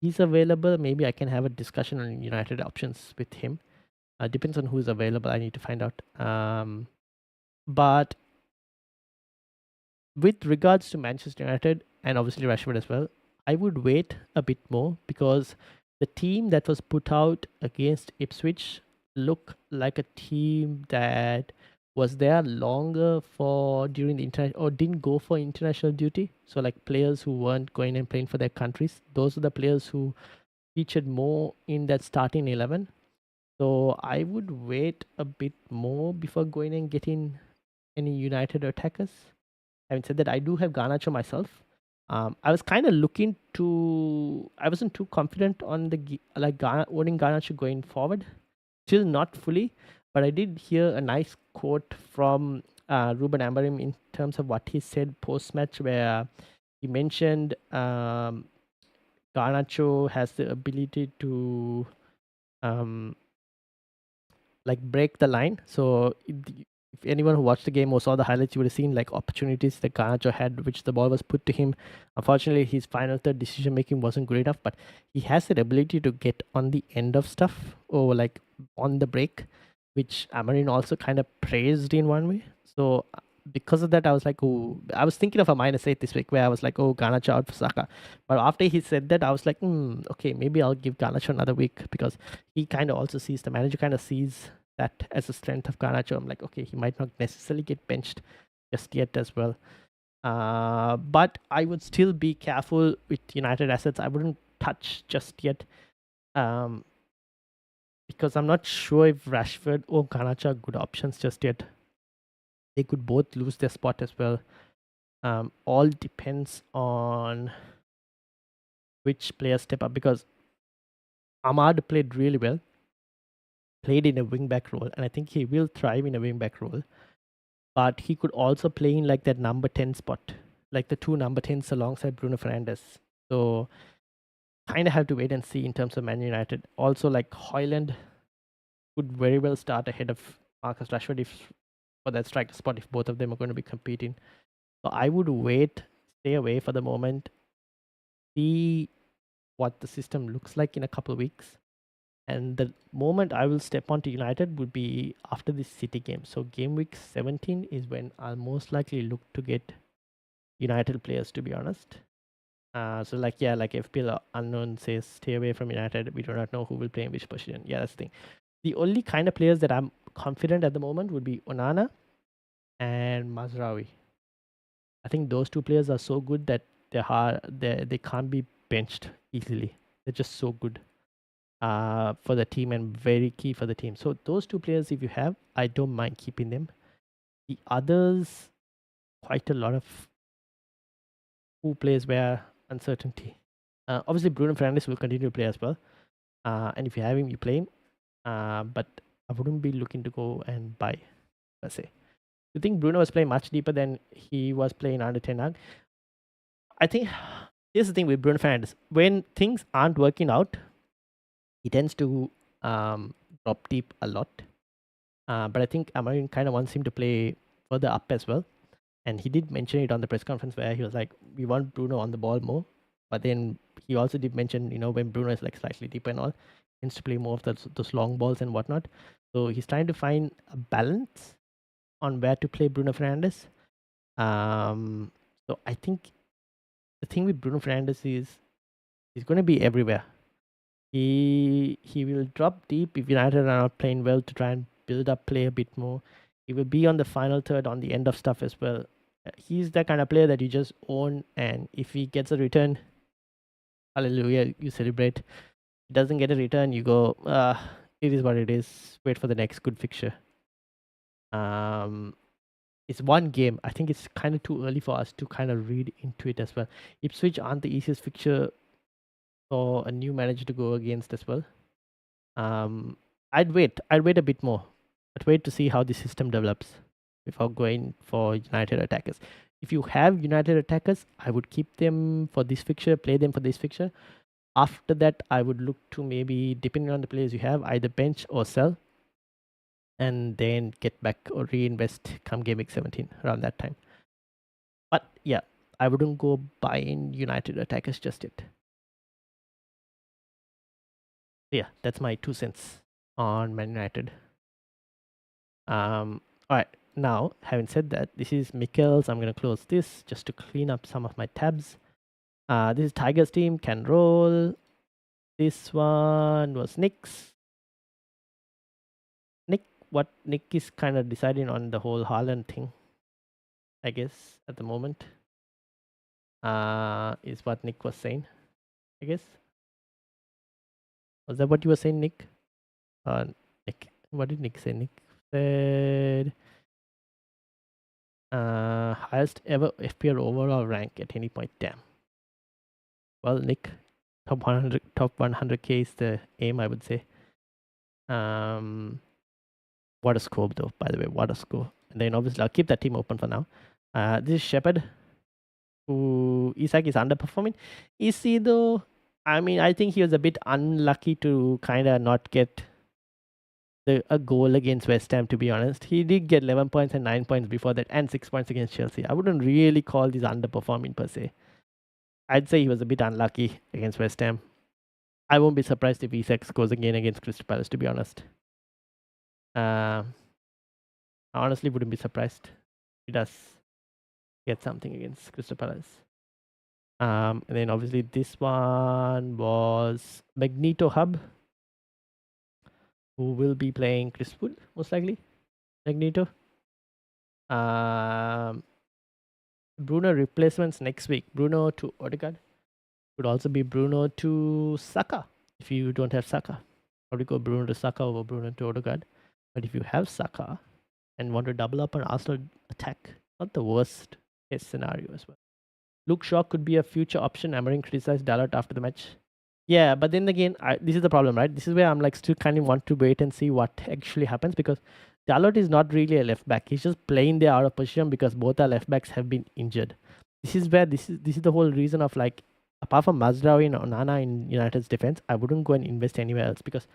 He's available. Maybe I can have a discussion on United options with him. Depends on who's available. I need to find out. But with regards to Manchester United and obviously Rashford as well, I would wait a bit more because the team that was put out against Ipswich looked like a team that was there longer for during the internet or didn't go for international duty. So like players who weren't going and playing for their countries, those are the players who featured more in that starting 11. So I would wait a bit more before going and getting any United attackers. Having said that, I do have Garnacho myself. I was kind of looking to. I wasn't too confident on the owning Garnacho going forward. Still not fully, but I did hear a nice quote from Ruben Amorim in terms of what he said post match, where he mentioned Garnacho has the ability to um, like break the line. So if anyone who watched the game or saw the highlights, you would have seen like opportunities that Garnacho had, which the ball was put to him. Unfortunately, his final third decision making wasn't good enough, but he has that ability to get on the end of stuff or like on the break, which Amarin also kind of praised in one way. So because of that, I was like, oh, I was thinking of a -8 this week where I was like, oh, Garnacho out for Saka. But after he said that, I was like, okay, maybe I'll give Garnacho another week because he kind of also sees the manager kind of sees that as a strength of Garnacho. I'm like, okay, he might not necessarily get benched just yet as well. But I would still be careful with United assets. I wouldn't touch just yet. Because I'm not sure if Rashford or Garnacho are good options just yet. They could both lose their spot as well. All depends on which players step up because Ahmad played really well, played in a wing-back role, and I think he will thrive in a wing-back role. But he could also play in like that number 10 spot, like the two number 10s alongside Bruno Fernandes. So kind of have to wait and see in terms of Man United. Also, like Hoyland could very well start ahead of Marcus Rashford if for that striker spot if both of them are going to be competing. So I would wait, stay away for the moment, see what the system looks like in a couple of weeks. And the moment I will step onto United would be after this City game. So game week 17 is when I'll most likely look to get United players, to be honest. So like FPL Unknown says, stay away from United. We do not know who will play in which position. Yeah, that's the thing. The only kind of players that I'm confident at the moment would be Onana and Mazraoui. I think those two players are so good that they can't be benched easily. They're just so good for the team and very key for the team. So those two players, if you have, I don't mind keeping them. The others, quite a lot of who plays where uncertainty. Obviously, Bruno Fernandes will continue to play as well. And if you have him, you play him. But I wouldn't be looking to go and buy, per se. You think Bruno was playing much deeper than he was playing under Ten Hag? I think here's the thing with Bruno Fernandes. When things aren't working out, he tends to drop deep a lot. But I think Amarin kind of wants him to play further up as well. And he did mention it on the press conference where he was like, we want Bruno on the ball more. But then he also did mention, when Bruno is like slightly deeper and all, he tends to play more of those long balls and whatnot. So he's trying to find a balance on where to play Bruno Fernandes. So I think the thing with Bruno Fernandes is he's going to be everywhere. He will drop deep if United are not playing well to try and build up play a bit more. He will be on the final third on the end of stuff as well. He's the kind of player that you just own, and if he gets a return, hallelujah, you celebrate. He doesn't get a return, you go, it is what it is. Wait for the next good fixture. It's one game. I think it's kind of too early for us to kind of read into it as well. Ipswich aren't the easiest fixture for a new manager to go against as well. I'd wait a bit more. I'd wait to see how the system develops before going for United attackers. If you have United attackers, I would keep them for this fixture, play them for this fixture. After that, I would look to maybe, depending on the players you have, either bench or sell, and then get back or reinvest come game week 17 around that time. But yeah, I wouldn't go buying United attackers just yet. Yeah, that's my 2 cents on Man United. All right. Now, having said that, this is Mikkel's. I'm going to close this just to clean up some of my tabs. This is Tiger's team, can roll. This one was Nick's. Nick is kind of deciding on the whole Haaland thing, I guess, at the moment. Is what Nick was saying, I guess. Was that what you were saying, Nick? Nick. What did Nick say? Nick said highest ever FPL overall rank at any point. Damn. Well, Nick, top 100k is the aim, I would say. What a scope though, by the way, what a score. And then obviously I'll keep that team open for now. This is Shepherd, who Isak is underperforming. Is he though? I mean, I think he was a bit unlucky to kind of not get a goal against West Ham, to be honest. He did get 11 points and 9 points before that, and 6 points against Chelsea. I wouldn't really call this underperforming per se. I'd say he was a bit unlucky against West Ham. I won't be surprised if Isak scores again against Crystal Palace, to be honest. I honestly wouldn't be surprised if he does get something against Crystal Palace. And then obviously this one was Magneto Hub, who will be playing Chris Wood, most likely. Magneto. Bruno replacements next week. Bruno to Odegaard. Could also be Bruno to Saka if you don't have Saka. Probably go Bruno to Saka over Bruno to Odegaard. But if you have Saka and want to double up on Arsenal attack, not the worst case scenario as well. Luke Shaw could be a future option. Amarin criticized Dalot after the match. Yeah, but then again, this is the problem, right? This is where I'm like still kind of want to wait and see what actually happens, because Dalot is not really a left back. He's just playing there out of position because both our left backs have been injured. This is where this is the whole reason of, like, apart from Mazraoui and Onana in United's defense, I wouldn't go and invest anywhere else, because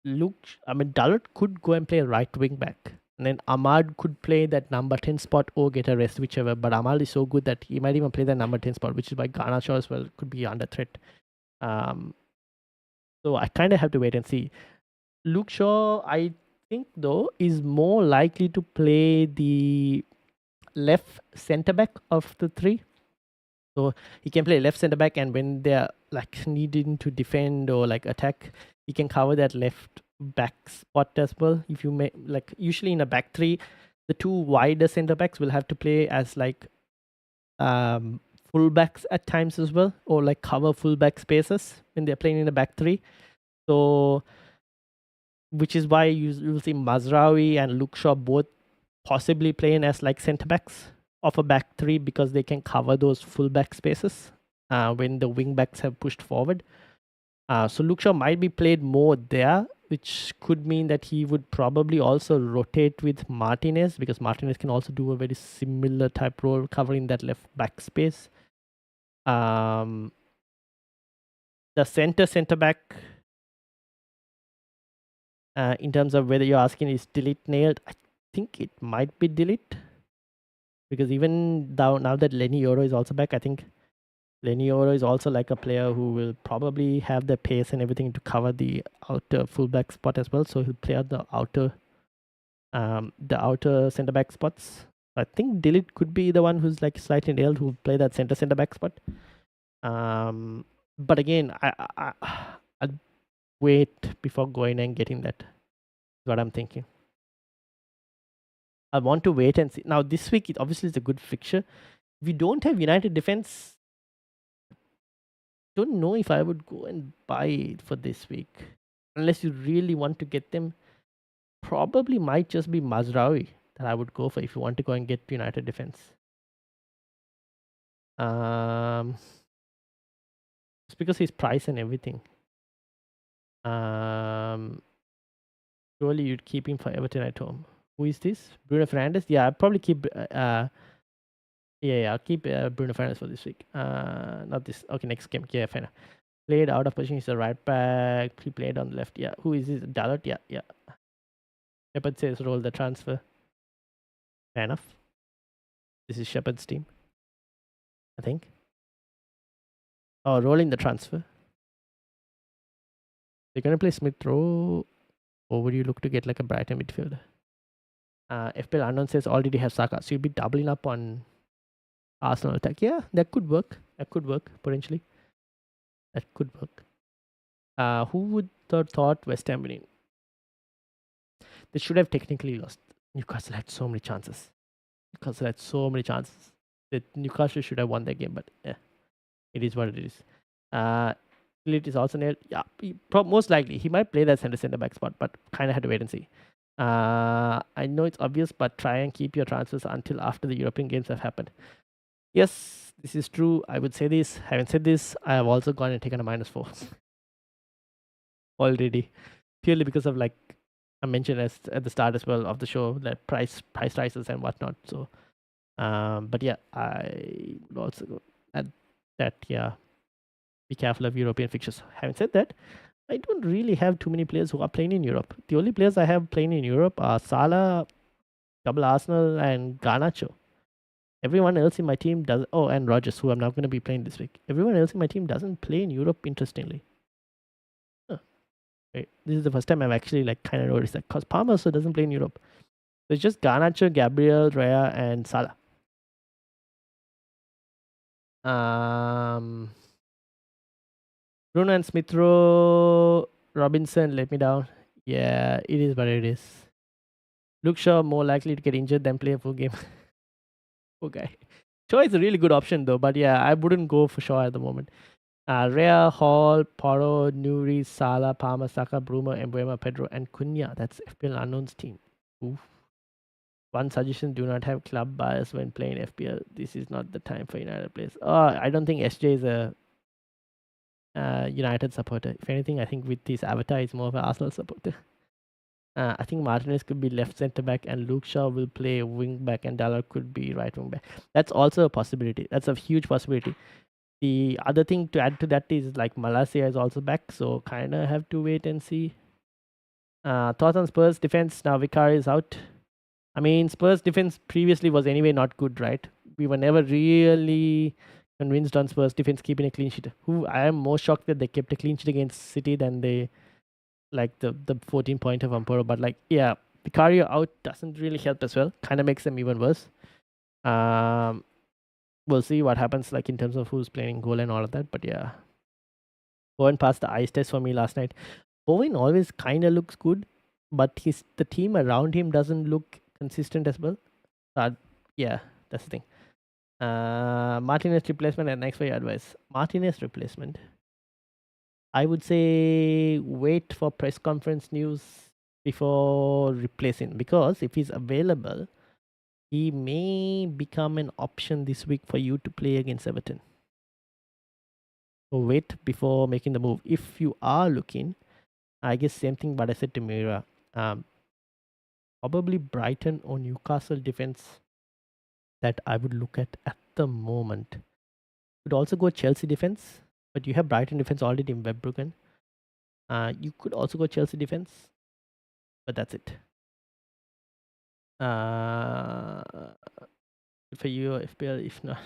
Dalot could go and play right wing back. And then Ahmad could play that number 10 spot or get a rest, whichever. But Ahmad is so good that he might even play that number 10 spot, which is why Garnacho as well could be under threat. So I kind of have to wait and see. Luke Shaw, I think, though, is more likely to play the left centre back of the three. So he can play left centre back, and when they're like needing to defend or like attack, he can cover that left back spot as well. If you may, like, usually in a back three, the two wider centre backs will have to play as like fullbacks at times as well, or like cover fullback spaces when they're playing in the back three. So, which is why you'll see Mazraoui and Luke Shaw both possibly playing as like centre backs of a back three, because they can cover those fullback spaces when the wing backs have pushed forward. So Luke Shaw might be played more there, which could mean that he would probably also rotate with Martinez, because Martinez can also do a very similar type role covering that left back space. The centre back, in terms of whether you're asking is delete nailed, I think it might be delete, because even now that Lenny Yoro is also back, I think Lenny Yoro is also like a player who will probably have the pace and everything to cover the outer fullback spot as well. So he'll play out the outer centre back spots. I think Dillit could be the one who's like slightly nailed, who will play that centre back spot. But again, I'd wait before going and getting that. Is what I'm thinking. I want to wait and see. Now this week, it obviously is a good fixture. If you don't have United defense, don't know if I would go and buy it for this week, unless you really want to get them. Probably might just be Mazraoui that I would go for if you want to go and get United defense. It's because his price and everything. Surely you'd keep him for Everton at home. Who is this? Bruno Fernandes? Yeah, I'd probably keep. I'll keep Bruno Fernandes for this week. Not this. Okay, next game. Yeah, fair enough. Played out of position. He's a right back. He played on the left. Yeah. Who is this? Dalot? Yeah. Shepard says roll the transfer. Fair enough. This is Shepard's team, I think. Oh, rolling the transfer. They're going to play Smith Rowe, or would you look to get like a Brighton midfielder? FPL Unknown says already have Saka, so you'll be doubling up on Arsenal attack. Yeah, that could work. Potentially. That could work. Who would have thought West Ham winning? They should have technically lost. Newcastle had so many chances. That Newcastle should have won that game, but yeah, it is what it is. It is also near. Yeah, most likely he might play that centre back spot, but kind of had to wait and see. I know it's obvious, but try and keep your transfers until after the European games have happened. Yes, this is true. I would say this. Having said this, I have also gone and taken a -4 already, purely because of, like I mentioned at the start as well of the show, that price rises and whatnot. So, but yeah, I would also go at that. Yeah, be careful of European fixtures. Having said that, I don't really have too many players who are playing in Europe. The only players I have playing in Europe are Salah, double Arsenal, and Garnacho. Everyone else in my team does. Oh, and Rogers, who I'm not going to be playing this week. Everyone else in my team doesn't play in Europe, interestingly. Huh. Wait, this is the first time I've actually like kind of noticed that, because Palmer also doesn't play in Europe. So it's just Garnacho, Gabriel, Raya, and Salah. Bruno and Smith Rowe, Robinson let me down. Yeah, it is what it is. Luke Shaw more likely to get injured than play a full game. Poor guy. Shaw is a really good option though, but yeah, I wouldn't go for Shaw at the moment. Rhea, Hall, Porro, Nuri, Sala, Palmer, Saka, Bruno, Embuema, Pedro, and Cunha. That's FPL Unknown's team. Oof. One suggestion: do not have club bias when playing FPL. This is not the time for United players. Oh, I don't think SJ is a United supporter. If anything, I think with his avatar, he's more of an Arsenal supporter. I think Martinez could be left centre back, and Luke Shaw will play wing back, and Dallar could be right wing back. That's also a possibility. That's a huge possibility. The other thing to add to that is like Malacia is also back, so kind of have to wait and see. Thoughts on Spurs defense? Now Vicar is out. I mean, Spurs defense previously was anyway not good, right? We were never really convinced on Spurs defense keeping a clean sheet. I am more shocked that they kept a clean sheet against City than they like the 14-point of Amporo. But like, yeah, Vicario out doesn't really help as well. Kind of makes them even worse. We'll see what happens like in terms of who's playing goal and all of that. But yeah, Bowen passed the ice test for me last night. Bowen always kind of looks good, but the team around him doesn't look consistent as well. Yeah, that's the thing. Martinez replacement and next for your advice. Martinez replacement. I would say wait for press conference news before replacing, because if he's available, he may become an option this week for you to play against Everton. So wait before making the move. If you are looking, I guess same thing what I said to Mira. Probably Brighton or Newcastle defense that I would look at the moment. Could also go Chelsea defense, but you have Brighton defense already in Webbruggen. You could also go Chelsea defense, but that's it. Good for you, FPL. If not,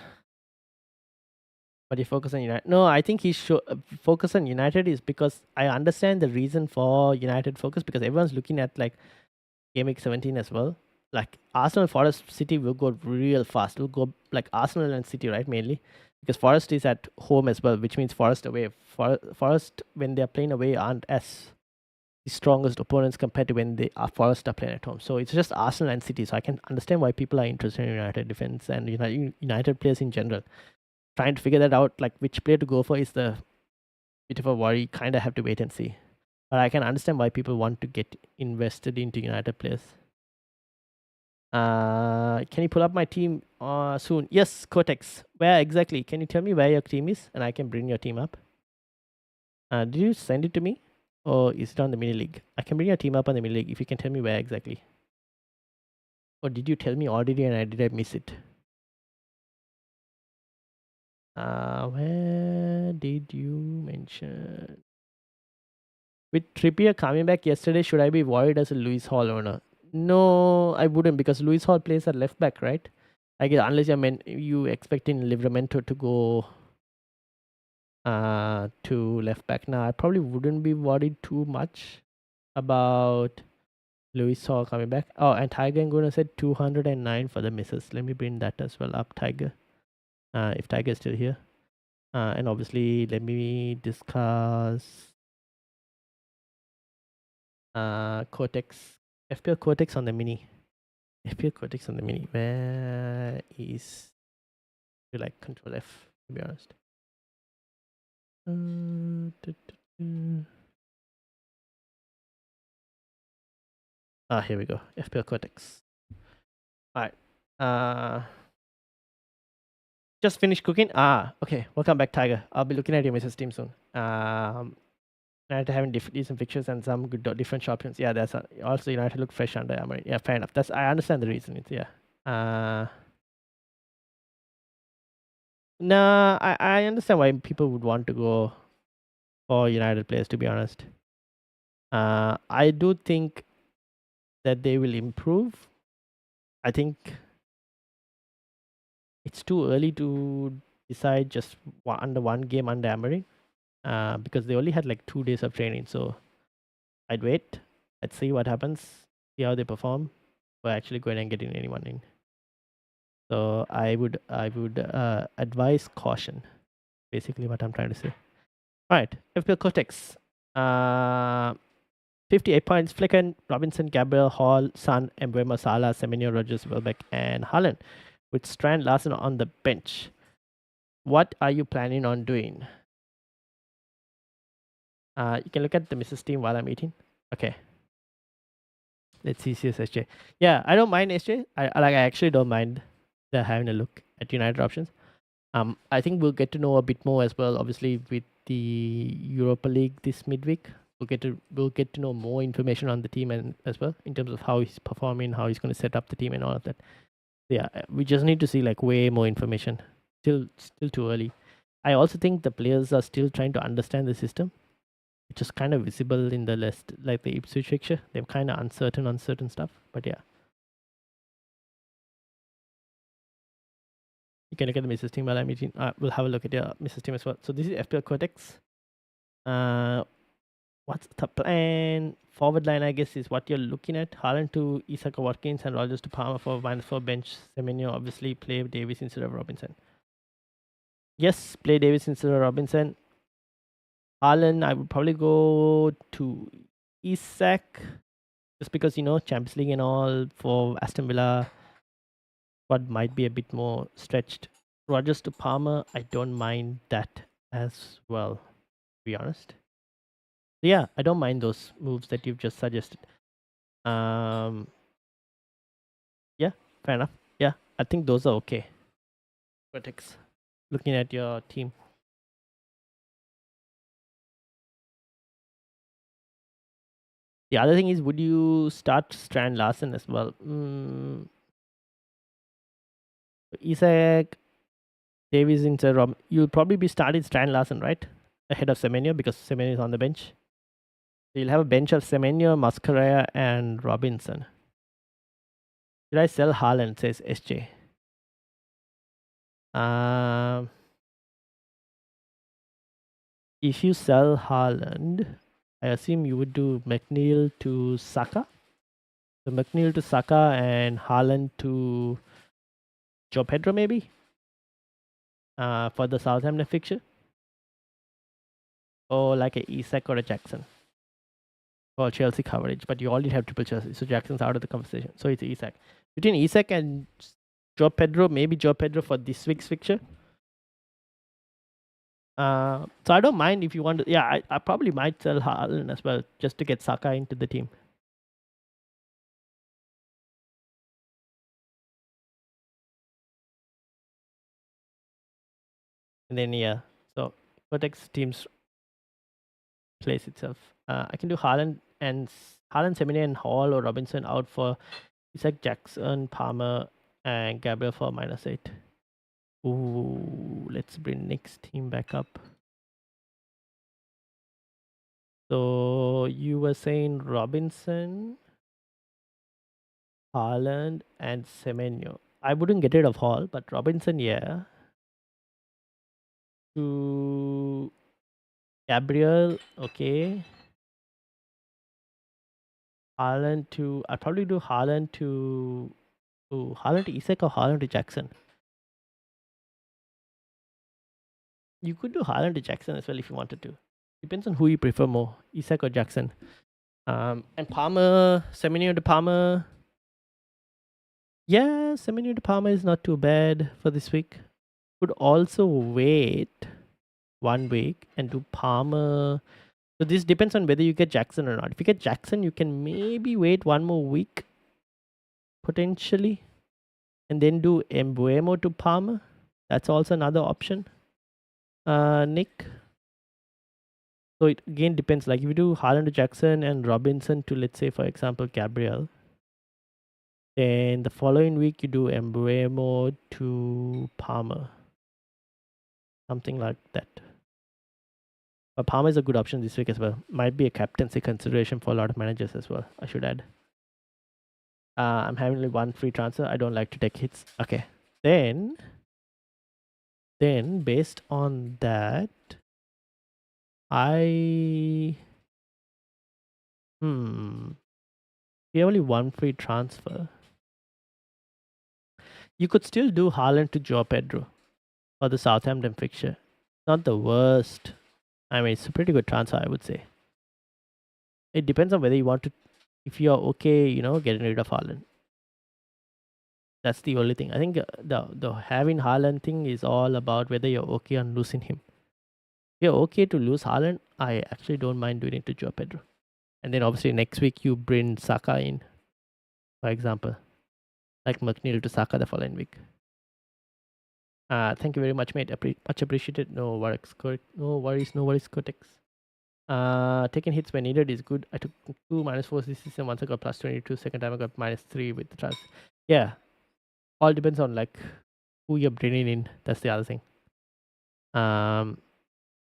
but you focus on United. No, I think he should focus on United is because I understand the reason for United focus, because everyone's looking at like Gameweek 17 as well. Like Arsenal, Forest, City will go real fast. We'll go like Arsenal and City, right? Mainly because Forest is at home as well, which means Forest away. Forest when they are playing away aren't as the strongest opponents compared to when they are Forest are playing at home. So it's just Arsenal and City. So I can understand why people are interested in United defense and United players in general. Trying to figure that out, like which player to go for, is the bit of a worry. Kind of have to wait and see. But I can understand why people want to get invested into United players. Can you pull up my team soon? Yes, Cortex. Where exactly? Can you tell me where your team is, and I can bring your team up? Did you send it to me, or is it on the mini league? I can bring your team up on the mini league if you can tell me where exactly. Or did you tell me already and did I miss it? Where did you mention? With Trippier coming back yesterday, should I be worried as a Lewis Hall owner? No, I wouldn't, because Lewis Hall plays at left back, right? I guess unless you expecting Livramento to go to left back. Now I probably wouldn't be worried too much about Lewis Hall coming back. Oh, and Tiger and Guna said 209 for the misses. Let me bring that as well up, Tiger. If Tiger is still here. And obviously, let me discuss Cortex. FPL Cortex on the mini. FPL Cortex on the mini. Where is you like Control F, to be honest. Here we go. FPL Cortex. Alright. Just finished cooking. Okay. Welcome back, Tiger. I'll be looking at your Mrs. Team soon. United having decent fixtures and some good different options. Yeah, that's also United look fresh under Amorim. Yeah, fair enough. I understand the reason. No, I understand why people would want to go for United players, to be honest. I do think that they will improve. I think it's too early to decide just under one game under Amorim, because they only had like 2 days of training. So I'd wait. I'd see what happens, see how they perform, for actually going and getting anyone in. So I would advise caution. Basically, what I'm trying to say. All right, FPL Cortex. 58 points. Flicken, Robinson, Gabriel, Hall, Son, Mbeumo, Salah, Semenyo, Rogers, Welbeck, and Haaland, with Strand Larsen on the bench. What are you planning on doing? You can look at the Mrs. Team while I'm eating. Okay. Let's see SJ. Yeah, I don't mind SJ. I actually don't mind having a look at United options. I think we'll get to know a bit more as well. Obviously, with the Europa League this midweek, we'll get to know more information on the team and as well in terms of how he's performing, how he's going to set up the team, and all of that. Yeah, we just need to see like way more information. Still too early. I also think the players are still trying to understand the system. It's just kind of visible in the list, like the Ipswich fixture. They're kind of uncertain on certain stuff, but yeah. You can look at the Mrs. Team while I'm eating. We'll have a look at your Mrs. Team as well. So this is FPL Cortex. What's the plan? Forward line, I guess, is what you're looking at. Haaland to Isaac Watkins and Rogers to Palmer for -4 bench. Semenyo obviously play Davis instead of Robinson. Yes, play Davis instead of Robinson. Haaland, I would probably go to Isaac, just because, Champions League and all for Aston Villa, what might be a bit more stretched. Rogers to Palmer, I don't mind that as well, to be honest. Yeah, I don't mind those moves that you've just suggested. Yeah, fair enough. Yeah, I think those are okay. Vertex, looking at your team. The other thing is, would you start Strand Larsen as well? Isaac, Davies into Rob. You'll probably be starting Strand Larsen, right? Ahead of Semenyo, because Semenyo is on the bench. So you'll have a bench of Semenyo, Mascaraya, and Robinson. Should I sell Haaland, says SJ? If you sell Haaland, I assume you would do McNeil to Saka. So McNeil to Saka and Haaland to Joe Pedro, maybe? For the Southampton fixture? Or like a Isak or a Jackson? for Chelsea coverage, but you already have triple Chelsea, so Jackson's out of the conversation. So it's Isak. Between Isak and Joe Pedro, maybe Joe Pedro for this week's fixture. So I don't mind if you want to. Yeah, I probably might sell Haaland as well just to get Saka into the team. And then yeah, so Cortex teams place itself. I can do Haaland and Haaland, Semenyo, and Hall or Robinson out for Isak, Jackson, Palmer, and Gabriel for -8. Ooh, let's bring Nick's team back up. So you were saying Robinson, Haaland, and Semenyo. I wouldn't get rid of Hall, but Robinson, yeah. To Gabriel, okay. Haaland to I'd probably do Haaland to Haaland to Isak or Haaland to Jackson. You could do Haaland to Jackson as well if you wanted to. Depends on who you prefer more, Isak or Jackson. And Palmer, Semenyo to Palmer. Yeah, Semenyo to Palmer is not too bad for this week. Could also wait 1 week and do Palmer. So this depends on whether you get Jackson or not. If you get Jackson, you can maybe wait 1 more week, potentially, and then do Embuemo to Palmer. That's also another option. Nick. So it again depends. Like if you do Haaland to Jackson and Robinson to, let's say, for example, Gabriel, then the following week you do Embuemo to Palmer. Something like that. But Palmer is a good option this week as well. Might be a captaincy consideration for a lot of managers as well, I should add. I'm having only 1 free transfer. I don't like to take hits. Okay. Then based on that, we have only 1 free transfer. You could still do Haaland to Joe Pedro for the Southampton fixture. Not the worst. I mean, it's a pretty good transfer, I would say. It depends on whether you want to, if you're okay, getting rid of Haaland. That's the only thing. I think the having Haaland thing is all about whether you're okay on losing him. If you're okay to lose Haaland, I actually don't mind doing it to Joe Pedro. And then obviously next week you bring Saka in, for example. Like McNeil to Saka the following week. Thank you very much, mate. Much appreciated. No worries, Cortex. Taking hits when needed is good. I took 2 -4 this season. Once I got +22. Second time I got -3 with the trans. Yeah, all depends on like who you're bringing in. That's the other thing.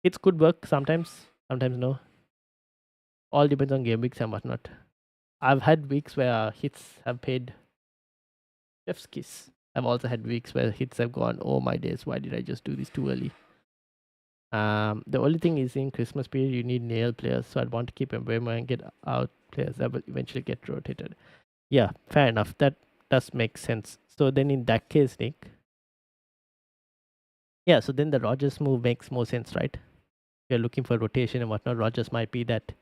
It's good work sometimes no. All depends on game weeks and whatnot. I've had weeks where hits have paid chef's kiss. I've also had weeks where hits have gone, oh my days, why did I just do this too early? The only thing is in Christmas period you need nail players, so I'd want to keep Embuemo and get out players that will eventually get rotated. Yeah, fair enough. That does make sense. So then in that case, Nick, yeah, so then the Rogers move makes more sense, right? If you're looking for rotation and whatnot, Rogers might be that.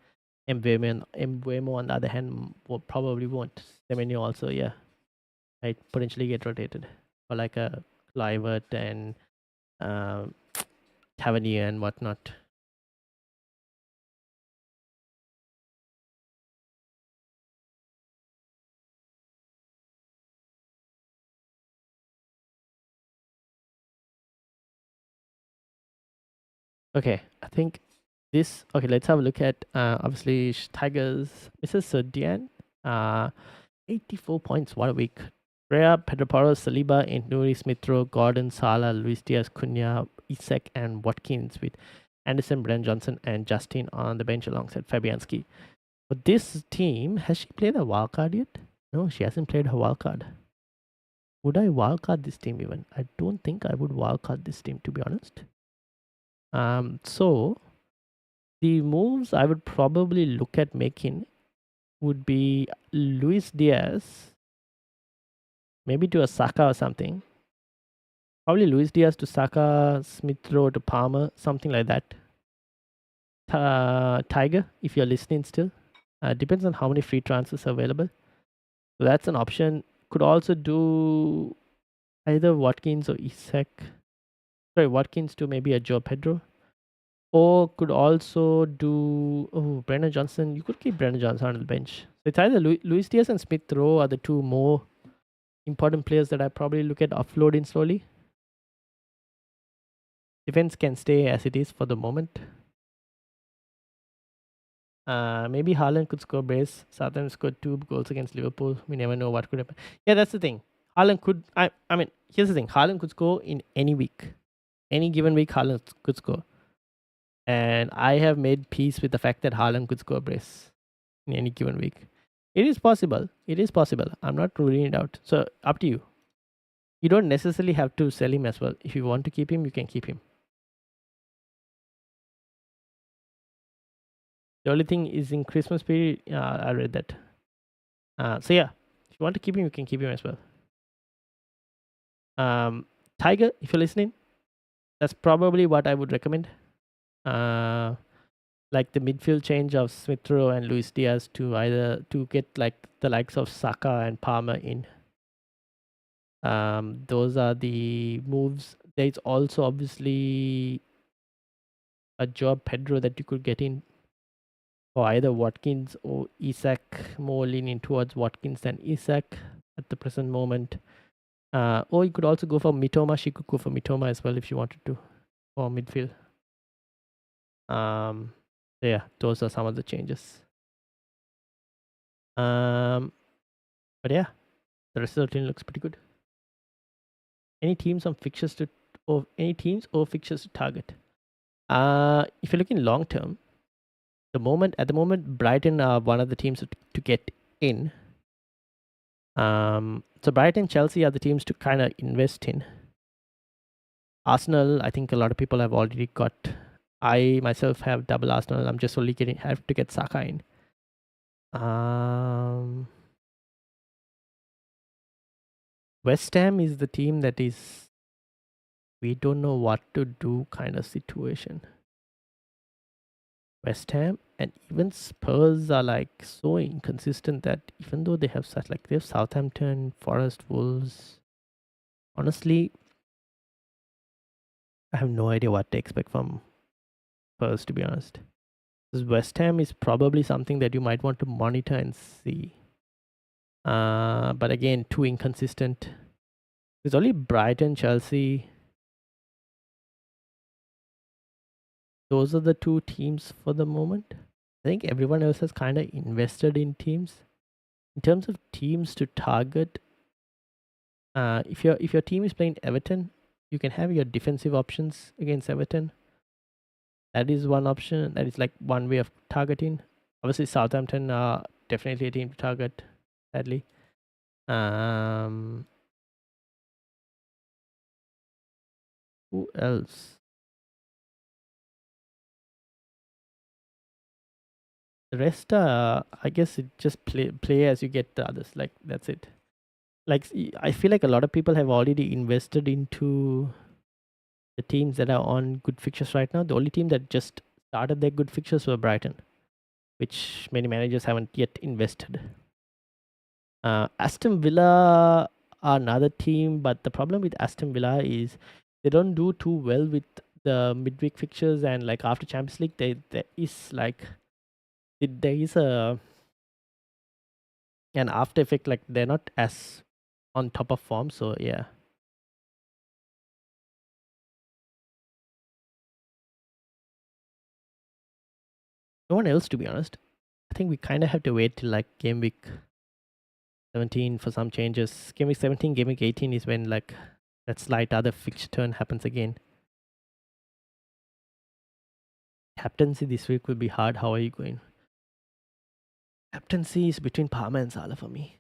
Embuemo on the other hand probably won't. Semenyo also, yeah, might potentially get rotated. Or like a Clivert and Tavernier and whatnot. Okay, I think this. Okay, let's have a look at obviously Tigers. Mrs. Serdian, 84 points. What a week. Rea, Pedro Porro, Saliba, Nuri, Smithrow, Gordon, Salah, Luis Diaz, Cunha, Isak, and Watkins with Anderson, Brennan Johnson, and Justin on the bench alongside Fabianski. But this team, has she played a wild card yet? No, she hasn't played her wild card. Would I wild card this team even? I don't think I would wild card this team, to be honest. So the moves I would probably look at making would be Luis Diaz, maybe to a Saka or something. Probably Luis Diaz to Saka, Smith Rowe to Palmer, something like that. Tiger, if you're listening still, Depends on how many free transfers are available. So that's an option. Could also do either Watkins or Isak. Sorry, Watkins to maybe a Joe Pedro. Or could also do Brennan Johnson. You could keep Brennan Johnson on the bench. So it's either Luis Diaz and Smith Rowe are the two more important players that I probably look at offloading slowly. Defense can stay as it is for the moment. Maybe Haaland could score brace. Southampton scored 2 goals against Liverpool. We never know what could happen. Yeah, that's the thing. Haaland could. I mean, here's the thing. Haaland could score in any week. Any given week, Haaland could score. And I have made peace with the fact that Haaland could score brace in any given week. It is possible. It is possible. I'm not ruling it out. So up to you. You don't necessarily have to sell him as well. If you want to keep him, you can keep him. The only thing is in Christmas period, I read that. So yeah, if you want to keep him, you can keep him as well. Tiger, if you're listening, that's probably what I would recommend. Like the midfield change of Smith Rowe and Luis Diaz to get like the likes of Saka and Palmer in. Those are the moves. There's also obviously a Joao Pedro that you could get in for either Watkins or Isak. More leaning towards Watkins than Isak at the present moment. Or you could also go for Mitoma. She could go for Mitoma as well if you wanted to, for midfield. Yeah, those are some of the changes. But yeah, the rest of the team looks pretty good. Any teams or fixtures to target? If you're looking long term, at the moment, Brighton are one of the teams to get in. So Brighton, Chelsea are the teams to kind of invest in. Arsenal, I think a lot of people have already got. I myself have double Arsenal. I'm just only have to get Saka in. West Ham is the team that is, we don't know what to do kind of situation. West Ham and even Spurs are like so inconsistent that even though they have Southampton, Forest, Wolves, honestly, I have no idea what to expect from Spurs, to be honest. Because West Ham is probably something that you might want to monitor and see. But again, too inconsistent. There's only Brighton, Chelsea. Those are the two teams for the moment. I think everyone else has kind of invested in teams. In terms of teams to target, if your team is playing Everton, you can have your defensive options against Everton. That is one option. That is like one way of targeting. Obviously, Southampton are definitely a team to target. Sadly, who else? The rest, I guess it just play as you get the others. Like that's it. Like I feel like a lot of people have already invested into the teams that are on good fixtures right now. The only team that just started their good fixtures were Brighton, which many managers haven't yet invested. Aston Villa are another team, but the problem with Aston Villa is they don't do too well with the midweek fixtures, and like after Champions League, there is an after effect. Like they're not as on top of form. So yeah. No one else, to be honest. I think we kind of have to wait till like game week 17 for some changes. Game week 17, game week 18 is when like that slight other fixture turn happens again. Captaincy this week will be hard. How are you going? Captaincy is between Palmer and Salah for me.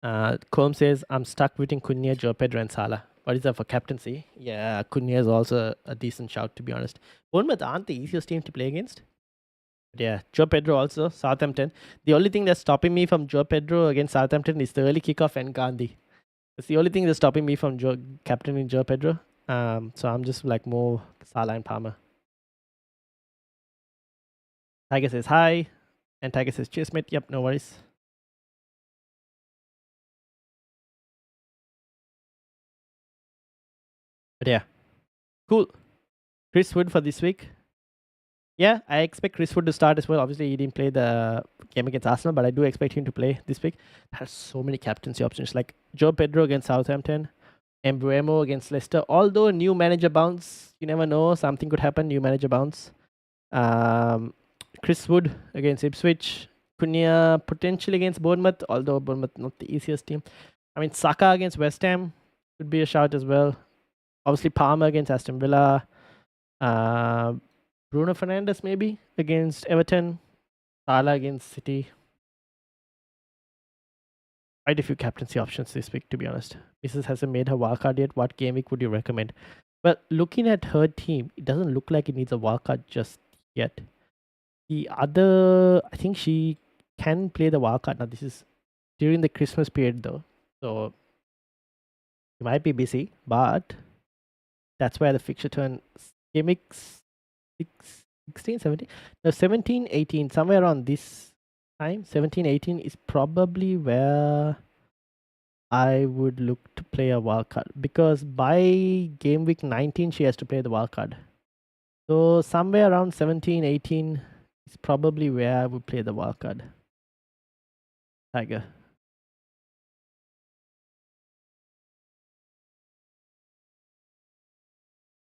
Colm says, I'm stuck between Cunha, Joe Pedro, and Salah. What is that for captaincy? Yeah, Cunha is also a decent shout, to be honest. Bournemouth aren't the easiest team to play against. But yeah, Joe Pedro also, Southampton. The only thing that's stopping me from Joe Pedro against Southampton is the early kickoff and Gandhi. It's the only thing that's stopping me from captaining Joe Pedro. So I'm just like more Salah and Palmer. Tiger says hi, and Tiger says cheers, mate. Yep, no worries. But yeah, cool. Chris Wood for this week. Yeah, I expect Chris Wood to start as well. Obviously, he didn't play the game against Arsenal, but I do expect him to play this week. Has so many captaincy options like Joe Pedro against Southampton, Embuemo against Leicester. Although new manager bounce, you never know, something could happen. New manager bounce. Um, Chris Wood against Ipswich. Cunha potentially against Bournemouth, although Bournemouth not the easiest team. I mean, Saka against West Ham could be a shout as well. Obviously, Palmer against Aston Villa. Uh, Bruno Fernandes maybe against Everton. Salah against City. Quite a few captaincy options this week, to be honest. Mrs. hasn't made her wildcard yet. What game week would you recommend? Well, looking at her team, it doesn't look like it needs a wildcard just yet. The other, I think she can play the wildcard. Now, this is during the Christmas period, though. So, you might be busy, but that's where the fixture turn game week 16, 17. No, 17, 18, somewhere around this time. 17, 18 is probably where I would look to play a wildcard because by game week 19, she has to play the wildcard. So somewhere around 17, 18 is probably where I would play the wildcard. Tiger.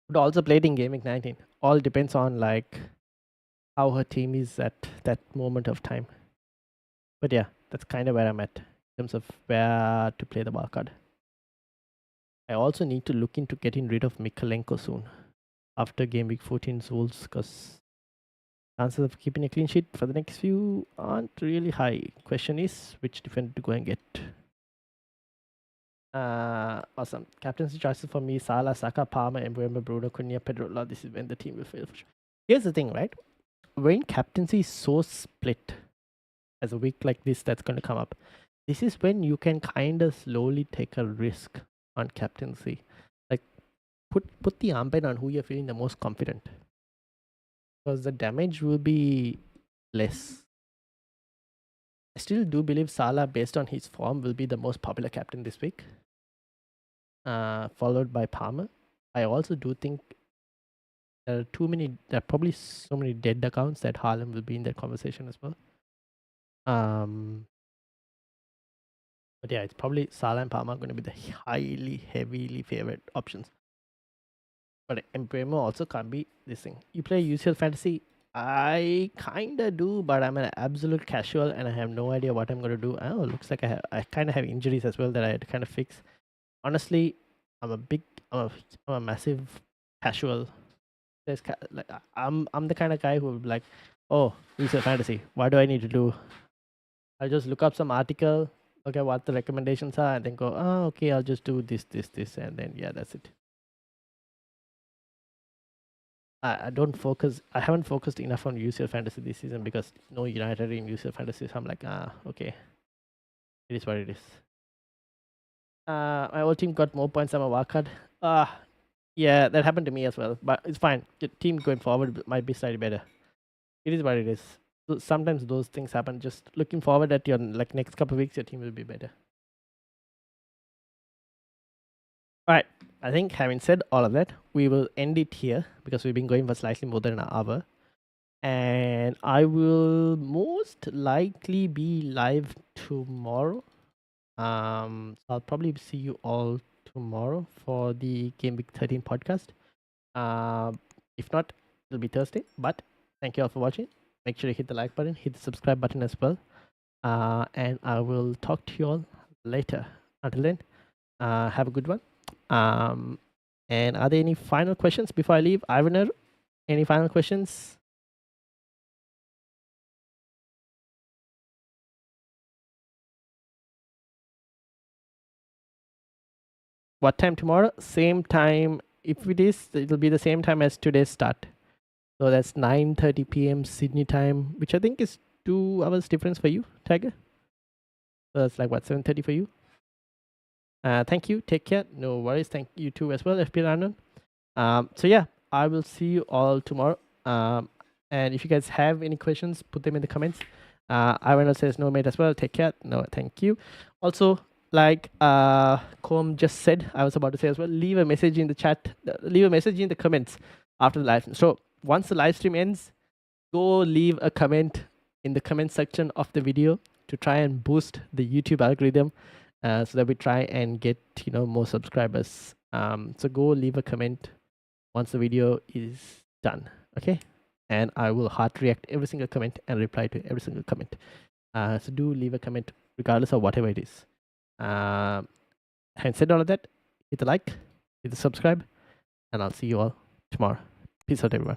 Would also play it in game week 19. All depends on like how her team is at that moment of time. But yeah, that's kind of where I'm at in terms of where to play the wildcard. I also need to look into getting rid of Mikalenko soon after game week 14's rules because chances of keeping a clean sheet for the next few aren't really high. Question is which defender to go and get. Awesome. Captaincy choices for me: Salah, Saka, Palmer, Embuemo, Bruno, Cunha, Pedro. This is when the team will fail for sure. Here's the thing, right? When captaincy is so split as a week like this that's going to come up, this is when you can kind of slowly take a risk on captaincy. Like put the armband on who you're feeling the most confident. Because the damage will be less. I still do believe Salah, based on his form, will be the most popular captain this week. Followed by Palmer. I also do think there are probably so many dead accounts that Haaland will be in that conversation as well. But yeah, it's probably Salah and Palmer going to be the heavily favorite options. But Embuemo also can't be this thing. You play UCL Fantasy? I kinda do, but I'm an absolute casual and I have no idea what I'm gonna do. Oh, looks like I kind of have injuries as well that I had to kind of fix. Honestly, I'm a massive casual. I'm the kind of guy who will be like, oh, UCL Fantasy. What do I need to do? I'll just look up some article, look at what the recommendations are, and then go, oh, okay, I'll just do this, and then yeah, that's it. I don't focus. I haven't focused enough on UCL Fantasy this season because no United in UCL Fantasy. So I'm like, okay, it is what it is. My old team got more points than my wildcard. Yeah, that happened to me as well. But it's fine. Your team going forward might be slightly better. It is what it is. So sometimes those things happen. Just looking forward at your like next couple of weeks, your team will be better. All right. I think having said all of that, we will end it here because we've been going for slightly more than an hour. And I will most likely be live tomorrow. So I'll probably see you all tomorrow for the Game Week 13 podcast. If not, it'll be Thursday. But thank you all for watching. Make sure you hit the like button, hit the subscribe button as well. And I will talk to you all later. Until then, have a good one. And are there any final questions before I leave? Ivaner, any final questions? What time tomorrow? Same time. If it is, it'll be the same time as today's start. So that's 9:30 p.m. Sydney time, which I think is 2 hours difference for you, Tiger. So that's like what, 7:30 for you? Thank you. Take care. No worries. Thank you too as well, FPL Arnon. So yeah, I will see you all tomorrow. And if you guys have any questions, put them in the comments. Ivano says no mate as well. Take care. No, thank you. Also, like Com just said, I was about to say as well, leave a message in the chat, leave a message in the comments after the live stream. So once the live stream ends, go leave a comment in the comment section of the video to try and boost the YouTube algorithm, so that we try and get more subscribers. So go leave a comment once the video is done, okay? And I will heart react every single comment and reply to every single comment. So do leave a comment regardless of whatever it is. Having said all of that, hit the like, hit the subscribe, and I'll see you all tomorrow. Peace out, everyone.